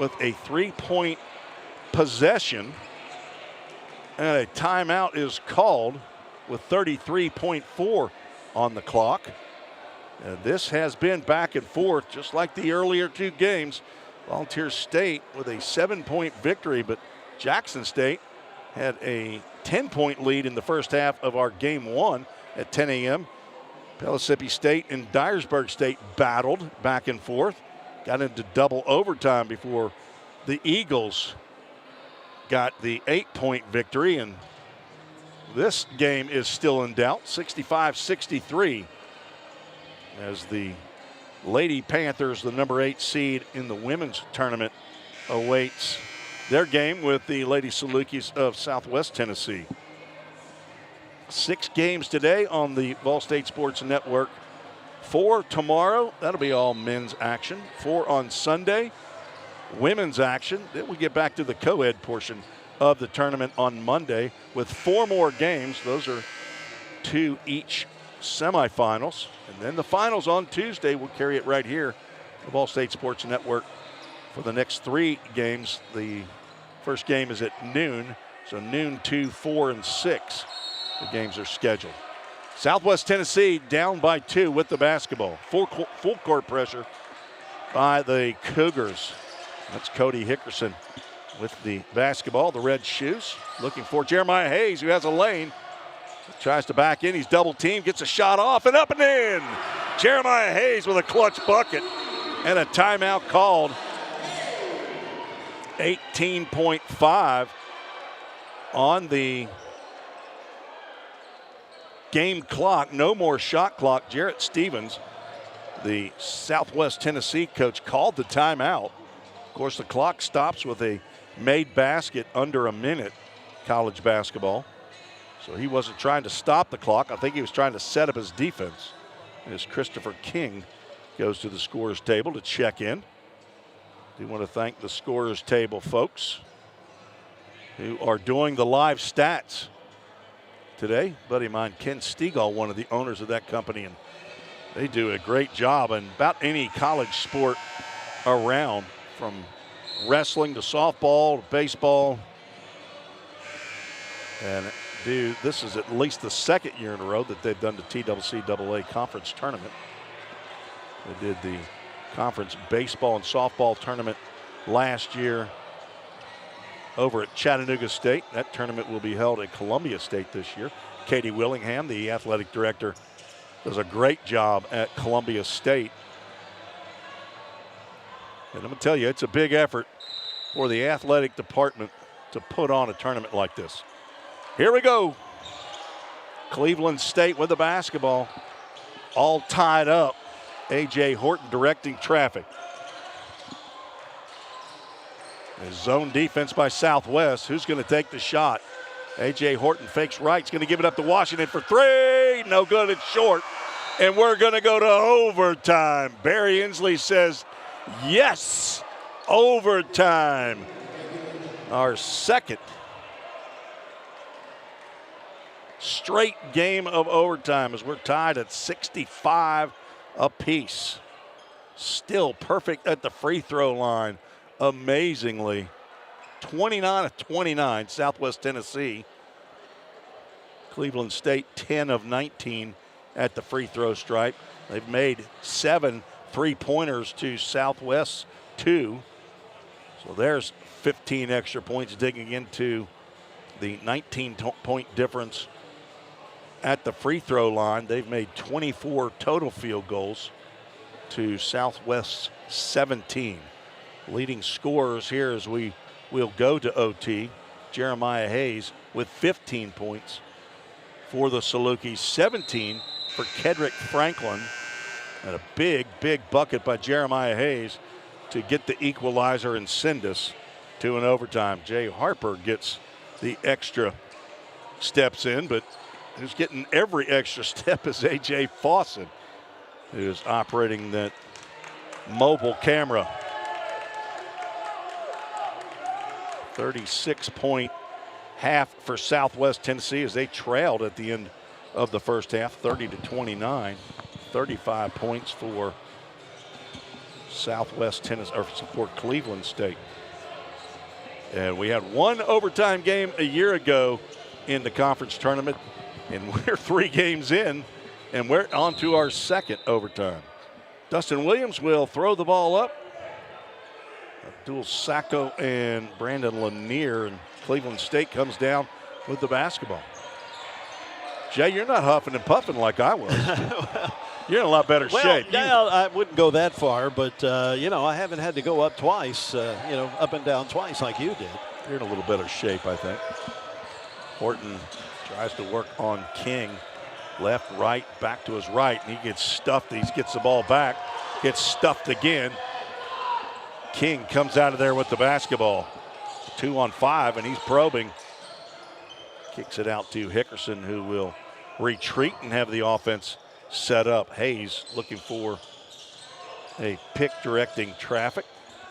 with a 3-point possession. And a timeout is called with 33.4 on the clock. And this has been back and forth just like the earlier 2 games. Volunteer State with a 7-point victory, but Jackson State had a 10-point lead in the first half of our game 1 at 10 a.m. Pellissippi State and Dyersburg State battled back and forth, got into double overtime before the Eagles got the 8-point victory, and this game is still in doubt, 65-63, as the Lady Panthers, the number 8 seed in the women's tournament, awaits their game with the Lady Salukis of Southwest Tennessee. 6 games today on the VolState Sports Network. 4 tomorrow, that'll be all men's action. 4 on Sunday, women's action. Then we get back to the co-ed portion of the tournament on Monday with 4 more games. Those are 2 each semifinals. And then the finals on Tuesday. We'll carry it right here, the VolState Sports Network, for the next 3 games. The first game is at noon, so noon, 2, 4, and 6. The games are scheduled. Southwest Tennessee down by 2 with the basketball. Full court pressure by the Cougars. That's Cody Hickerson with the basketball, the red shoes. Looking for Jeremiah Hayes, who has a lane. Tries to back in, he's double teamed, gets a shot off and up and in. Jeremiah Hayes with a clutch bucket and a timeout called. 18.5 on the game clock. No more shot clock. Jarrett Stevens, the Southwest Tennessee coach, called the timeout. Of course, the clock stops with a made basket under a minute, college basketball. So he wasn't trying to stop the clock. I think he was trying to set up his defense. As Christopher King goes to the scorer's table to check in. Do want to thank the scorer's table folks who are doing the live stats today. Buddy of mine, Ken Stegall, one of the owners of that company, and they do a great job in about any college sport around, from wrestling to softball to baseball. And this is at least the second year in a row that they've done the TCCAA conference tournament. They did the conference baseball and softball tournament last year over at Chattanooga State. That tournament will be held at Columbia State this year. Katie Willingham, the athletic director, does a great job at Columbia State. And I'm going to tell you, it's a big effort for the athletic department to put on a tournament like this. Here we go. Cleveland State with the basketball. All tied up. A.J. Horton directing traffic. A zone defense by Southwest. Who's going to take the shot? A.J. Horton fakes right. He's going to give it up to Washington for 3. No good. It's short. And we're going to go to overtime. Barry Inslee says, yes, overtime. Our second straight game of overtime as we're tied at 65 apiece. Still perfect at the free throw line. Amazingly, 29 of 29, Southwest Tennessee. Cleveland State 10 of 19 at the free throw stripe. They've made 7 3-pointers to Southwest 2. So there's 15 extra points, digging into the 19-point difference at the free throw line. They've made 24 total field goals to Southwest's 17. Leading scorers here as we will go to OT. Jeremiah Hayes with 15 points for the Salukis, 17 for Kedrick Franklin. And a big, big bucket by Jeremiah Hayes to get the equalizer and send us to an overtime. Jay Harper gets the extra steps in, but who's getting every extra step is A.J. Fawcett, who is operating that mobile camera. 36-point half for Southwest Tennessee as they trailed at the end of the first half, 30-29. 35 points for Southwest Tennessee, or for Cleveland State. And we had one overtime game a year ago in the conference tournament, and we're 3 games in, and we're on to our second overtime. Dustin Williams will throw the ball up. Abdul Sacco and Brandon Lanier, and Cleveland State comes down with the basketball. Jay, you're not huffing and puffing like I was. You're in a lot better shape. Well, I wouldn't go that far, but, I haven't had to go up twice, up and down twice like you did. You're in a little better shape, I think. Horton tries to work on King. Left, right, back to his right, and he gets stuffed. He gets the ball back, gets stuffed again. King comes out of there with the basketball. 2 on 5, and he's probing. Kicks it out to Hickerson, who will retreat and have the offense set up. Hayes looking for a pick directing traffic.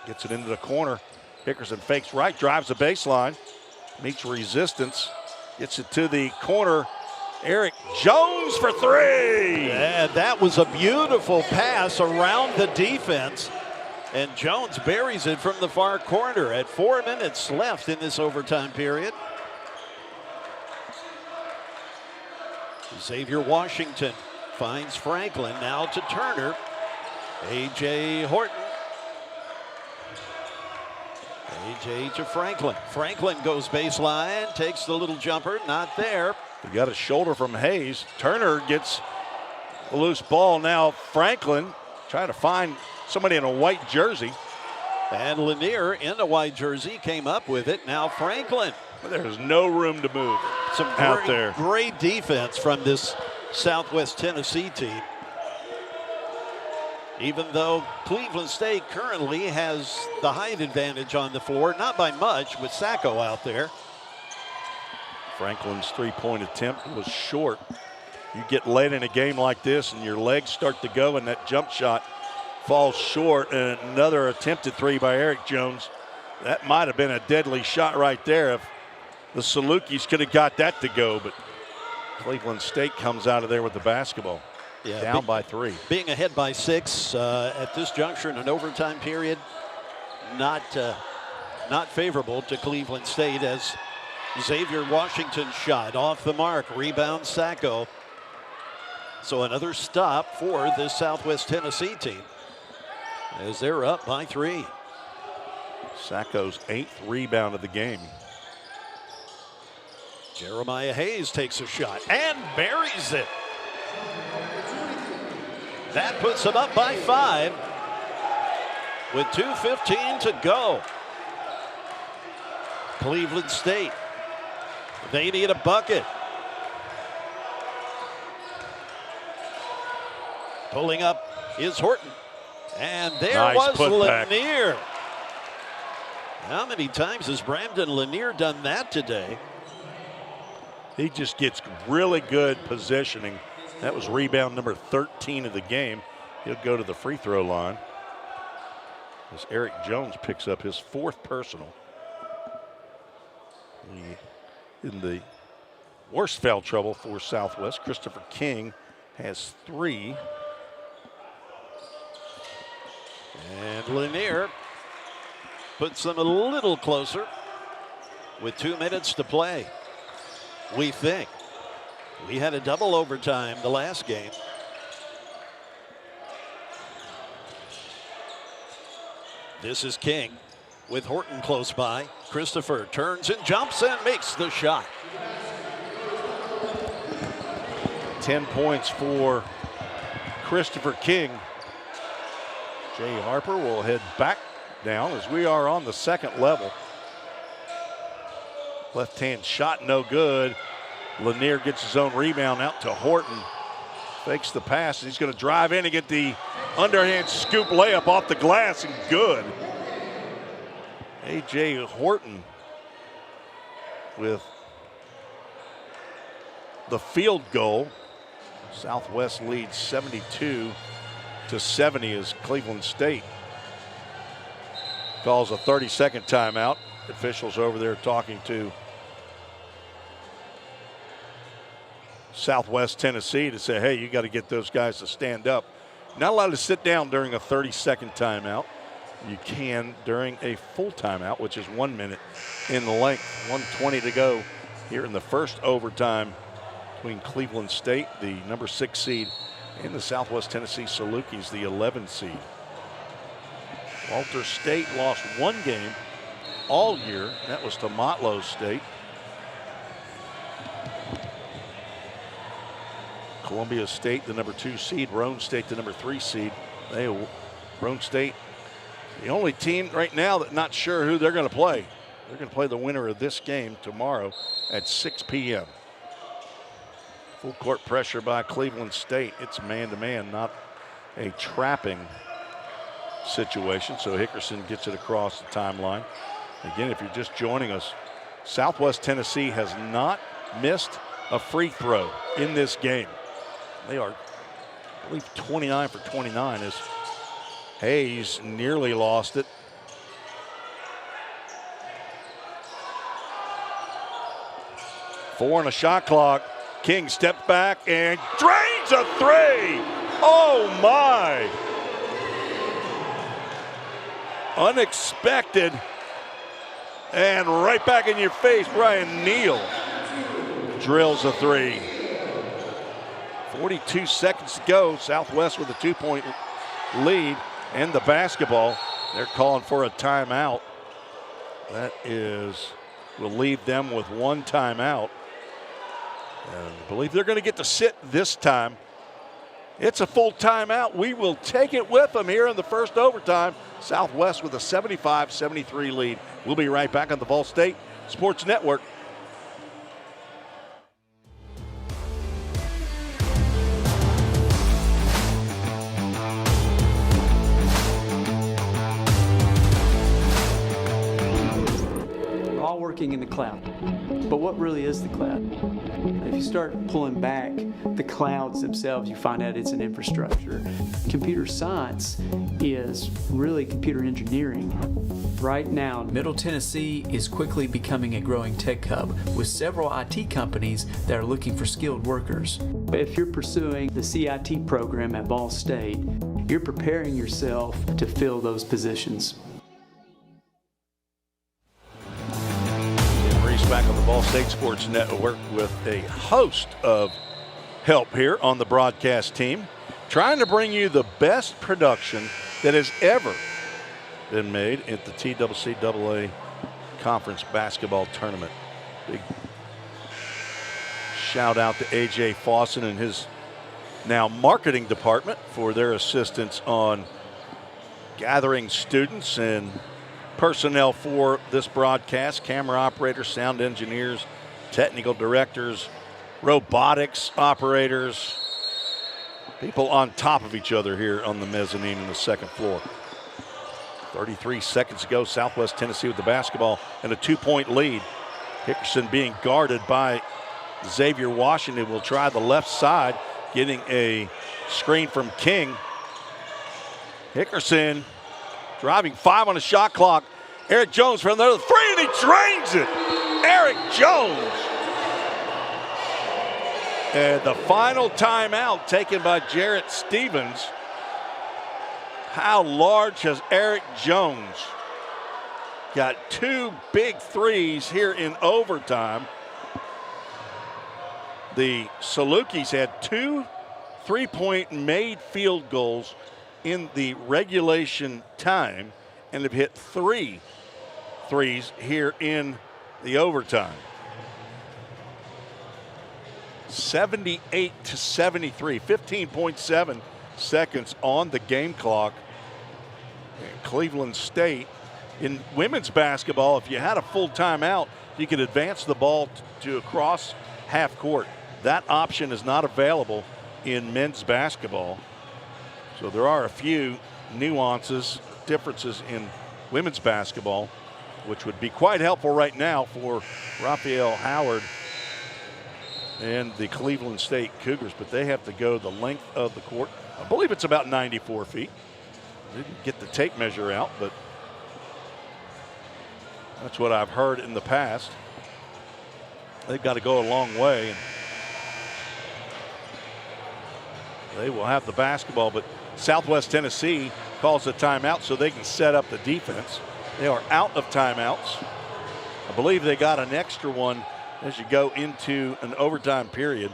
Gets it into the corner. Hickerson fakes right, drives the baseline, meets resistance, gets it to the corner. Eric Jones for 3. Yeah, that was a beautiful pass around the defense. And Jones buries it from the far corner at 4 minutes left in this overtime period. Xavier Washington finds Franklin, now to Turner. A.J. Horton. A.J. to Franklin. Franklin goes baseline, takes the little jumper, not there. We got a shoulder from Hayes. Turner gets a loose ball. Now Franklin trying to find somebody in a white jersey. And Lanier in a white jersey came up with it. Now Franklin. There's no room to move out there. Great defense from this Southwest Tennessee team. Even though Cleveland State currently has the height advantage on the floor, not by much with Sacco out there. Franklin's three-point attempt was short. You get late in a game like this and your legs start to go and that jump shot falls short, and another attempted three by Eric Jones. That might have been a deadly shot right there if the Salukis could have got that to go, but Cleveland State comes out of there with the basketball. Down by 3. Being ahead by 6 at this juncture in an overtime period, not favorable to Cleveland State, as Xavier Washington's shot off the mark, rebound Sacco. So another stop for this Southwest Tennessee team as they're up by 3. Sacco's 8th rebound of the game. Jeremiah Hayes takes a shot and buries it. That puts them up by 5 with 2:15 to go. Cleveland State, they need a bucket. Pulling up is Horton. And there was Lanier. How many times has Brandon Lanier done that today? He just gets really good positioning. That was rebound number 13 of the game. He'll go to the free throw line as Eric Jones picks up his 4th personal. In the worst foul trouble for Southwest, Christopher King has 3. And Lanier puts them a little closer with 2 minutes to play. We think. We had a double overtime the last game. This is King with Horton close by. Christopher turns and jumps and makes the shot. 10 points for Christopher King. Jay Harper will head back down as we are on the 2nd level. Left-hand shot no good. Lanier gets his own rebound out to Horton. Fakes the pass. He's going to drive in and get the underhand scoop layup off the glass, and good. A.J. Horton with the field goal. Southwest leads 72-70 as Cleveland State calls a 30-second timeout. Officials over there talking to Southwest Tennessee to say, hey, you got to get those guys to stand up. Not allowed to sit down during a 30-second timeout. You can during a full timeout, which is 1 minute in length. 1:20 to go here in the first overtime between Cleveland State, the number 6 seed, and the Southwest Tennessee Salukis, the 11 seed. Walter State lost 1 game all year. That was to Motlow State. Columbia State, the number 2 seed. Roane State, the number 3 seed. Roane State, the only team right now that's not sure who they're going to play. They're going to play the winner of this game tomorrow at 6 p.m. Full court pressure by Cleveland State. It's man-to-man, not a trapping situation. So Hickerson gets it across the timeline. Again, if you're just joining us, Southwest Tennessee has not missed a free throw in this game. They are, I believe, 29 for 29 as Hayes nearly lost it. Four on a shot clock. King steps back and drains a 3. Oh my. Unexpected. And right back in your face, Brian Neal drills a 3. 42 seconds to go. Southwest with a 2-point lead and the basketball. They're calling for a timeout. That will leave them with one timeout. And I believe they're going to get to sit this time. It's a full timeout. We will take it with them here in the first overtime. Southwest with a 75-73 lead. We'll be right back on the VolState Sports Network. All working in the cloud. But what really is the cloud? If you start pulling back the clouds themselves, you find out it's an infrastructure. Computer science is really computer engineering. Right now, Middle Tennessee is quickly becoming a growing tech hub with several IT companies that are looking for skilled workers. if you're pursuing the CIT program at VolState, you're preparing yourself to fill those positions. Back on the VolState Sports Network with a host of help here on the broadcast team, trying to bring you the best production that has ever been made at the TCCAA Conference Basketball Tournament. Big shout out to A.J. Fawson and his now marketing department for their assistance on gathering students and personnel for this broadcast: camera operators, sound engineers, technical directors, robotics operators, people on top of each other here on the mezzanine in the second floor. 33 seconds ago, Southwest Tennessee with the basketball and a 2-point lead. Hickerson being guarded by Xavier Washington. Will try the left side, getting a screen from King. Hickerson driving 5 on the shot clock. Eric Jones for another 3, and he drains it. Eric Jones. And the final timeout taken by Jarrett Stevens. How large has Eric Jones? Got 2 big threes here in overtime. The Salukis had 2 3-point made field goals in the regulation time and have hit 3 threes here in the overtime. 78-73, 15.7 seconds on the game clock. And Cleveland State, in women's basketball, if you had a full timeout, you could advance the ball to across half court. That option is not available in men's basketball. So there are a few nuances, differences in women's basketball, which would be quite helpful right now for Raphael Howard and the Cleveland State Cougars, but they have to go the length of the court. I believe it's about 94 feet. Didn't get the tape measure out, but that's what I've heard in the past. They've got to go a long way. And they will have the basketball, but Southwest Tennessee calls a timeout so they can set up the defense. They are out of timeouts. I believe they got an extra one as you go into an overtime period.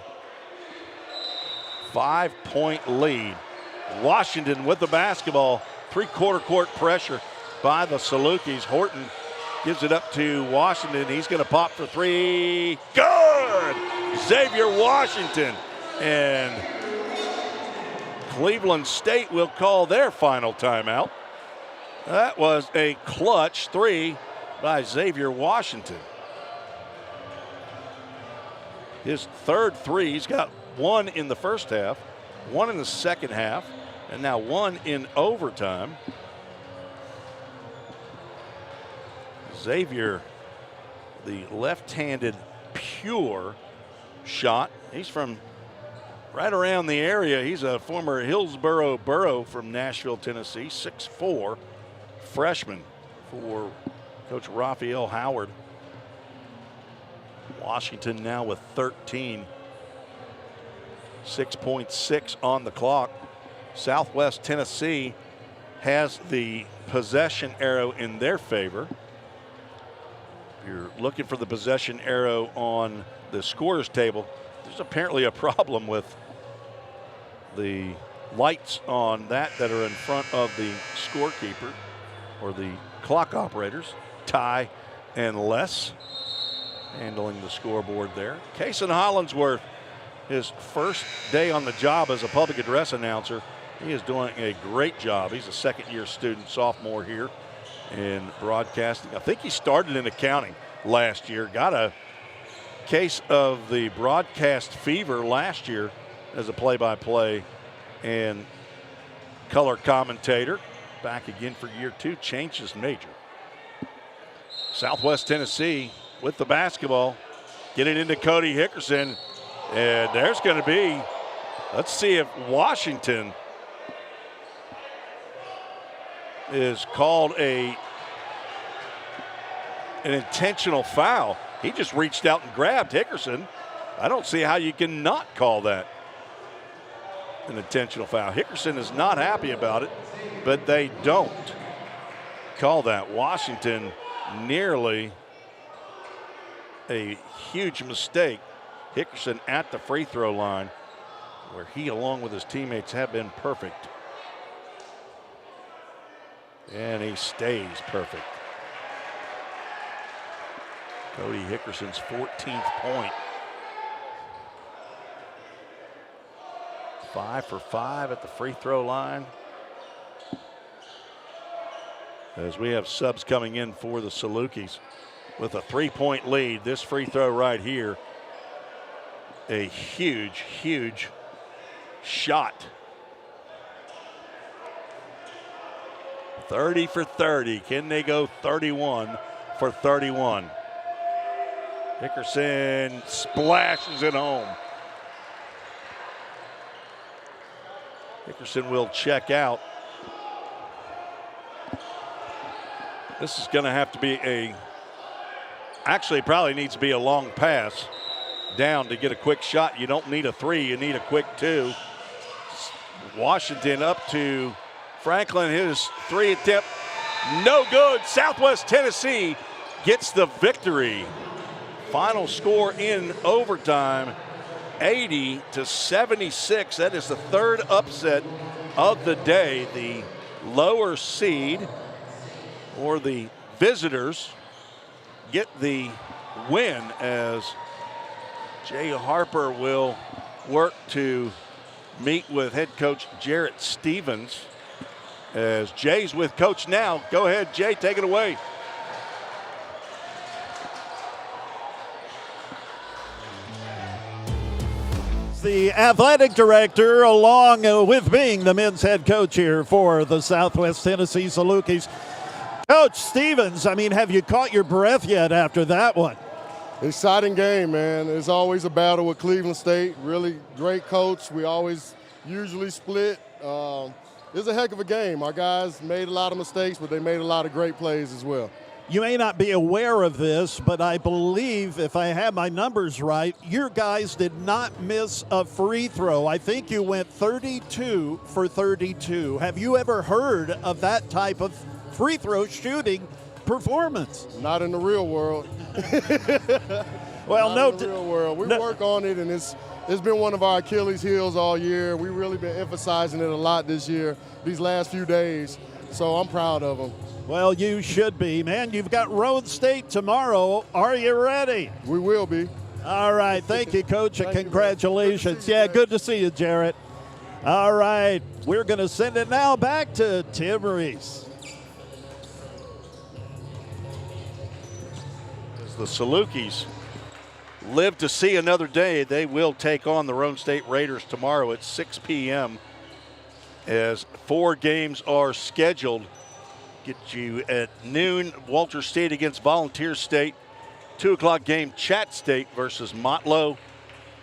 5-point lead. Washington with the basketball. 3/4 court pressure by the Salukis. Horton gives it up to Washington. He's going to pop for 3. Good! Xavier Washington. And Cleveland State will call their final timeout. That was a clutch 3 by Xavier Washington. His third 3. He's got 1 in the first half, 1 in the second half, and now 1 in overtime. Xavier, the left-handed pure shot. He's from right around the area. He's a former Hillsboro Borough from Nashville, Tennessee, 6'4", freshman for Coach Raphael Howard. Washington now with 13. 6.6 on the clock. Southwest Tennessee has the possession arrow in their favor. If you're looking for the possession arrow on the scorers table, there's apparently a problem with the lights on that are in front of the scorekeeper or the clock operators, Ty and Les, handling the scoreboard there. Kason Hollingsworth, his first day on the job as a public address announcer. He is doing a great job. He's a second-year student, sophomore here in broadcasting. I think he started in accounting last year. Got a case of the broadcast fever last year as a play-by-play and color commentator. Back again for year 2, changed his major. Southwest Tennessee with the basketball, getting into Cody Hickerson. And there's going to be, let's see if Washington is called an intentional foul. He just reached out and grabbed Hickerson. I don't see how you can not call that an intentional foul. Hickerson is not happy about it, but they don't call that. Washington nearly a huge mistake. Hickerson at the free throw line, where he, along with his teammates, have been perfect. And he stays perfect. Cody Hickerson's 14th point. 5 for 5 at the free throw line. As we have subs coming in for the Salukis with a 3-point lead. This free throw right here, a huge, huge shot. 30 for 30. Can they go 31 for 31? Hickerson splashes it home. Hickerson will check out. This is going to have to be actually probably needs to be a long pass down to get a quick shot. You don't need a 3, you need a quick 2. Washington up to Franklin, his 3 attempt, no good. Southwest Tennessee gets the victory. Final score in overtime, 80-76. That is the 3rd upset of the day. The lower seed, or the visitors, get the win as Jay Harper will work to meet with head coach Jarrett Stevens. As Jay's with coach now. Go ahead, Jay, take it away. The athletic director, along with being the men's head coach here for the Southwest Tennessee Salukis. Coach Stevens, I mean, have you caught your breath yet after that one? Exciting game, man. There's always a battle with Cleveland State. Really great coach. We always usually split. It's a heck of a game. Our guys made a lot of mistakes, but they made a lot of great plays as well. You may not be aware of this, but I believe, if I have my numbers right, your guys did not miss a free throw. I think you went 32 for 32. Have you ever heard of that type of free throw shooting performance? Not in the real world. Well, not in the real world. We work on it, and it's been one of our Achilles heels all year. We've really been emphasizing it a lot this year, these last few days. So I'm proud of them. Well, you should be, man. You've got Rowan State tomorrow. Are you ready? We will be. All right. Thank you, Coach, and congratulations. Good to see you, Jarrett. All right. We're going to send it now back to Tim Reese. As the Salukis live to see another day, they will take on the Rowan State Raiders tomorrow at 6 p.m. as 4 games are scheduled. Get you at noon, Walter State against Volunteer State. 2 o'clock game, Chat State versus Motlow.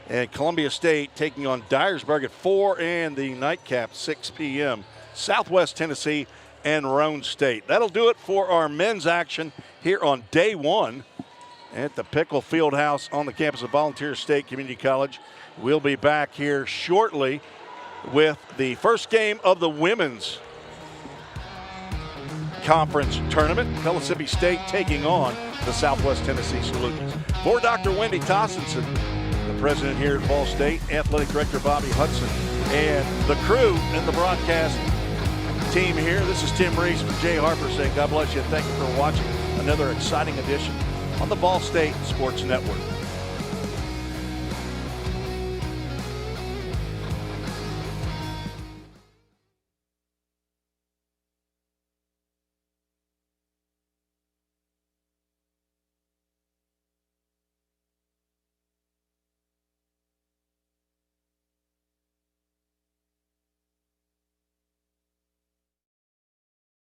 And Columbia State taking on Dyersburg at 4, and the nightcap 6 p.m. Southwest Tennessee and Rowan State. That'll do it for our men's action here on day 1 at the Pickle Fieldhouse on the campus of Volunteer State Community College. We'll be back here shortly with the first game of the women's conference tournament. Mississippi State taking on the Southwest Tennessee Salukis. For Dr. Wendy Tossenson, the president here at VolState, athletic director Bobby Hudson, And the crew and the broadcast team here, this is Tim Reese for Jay Harper saying God bless you and thank you for watching another exciting edition on the VolState Sports Network.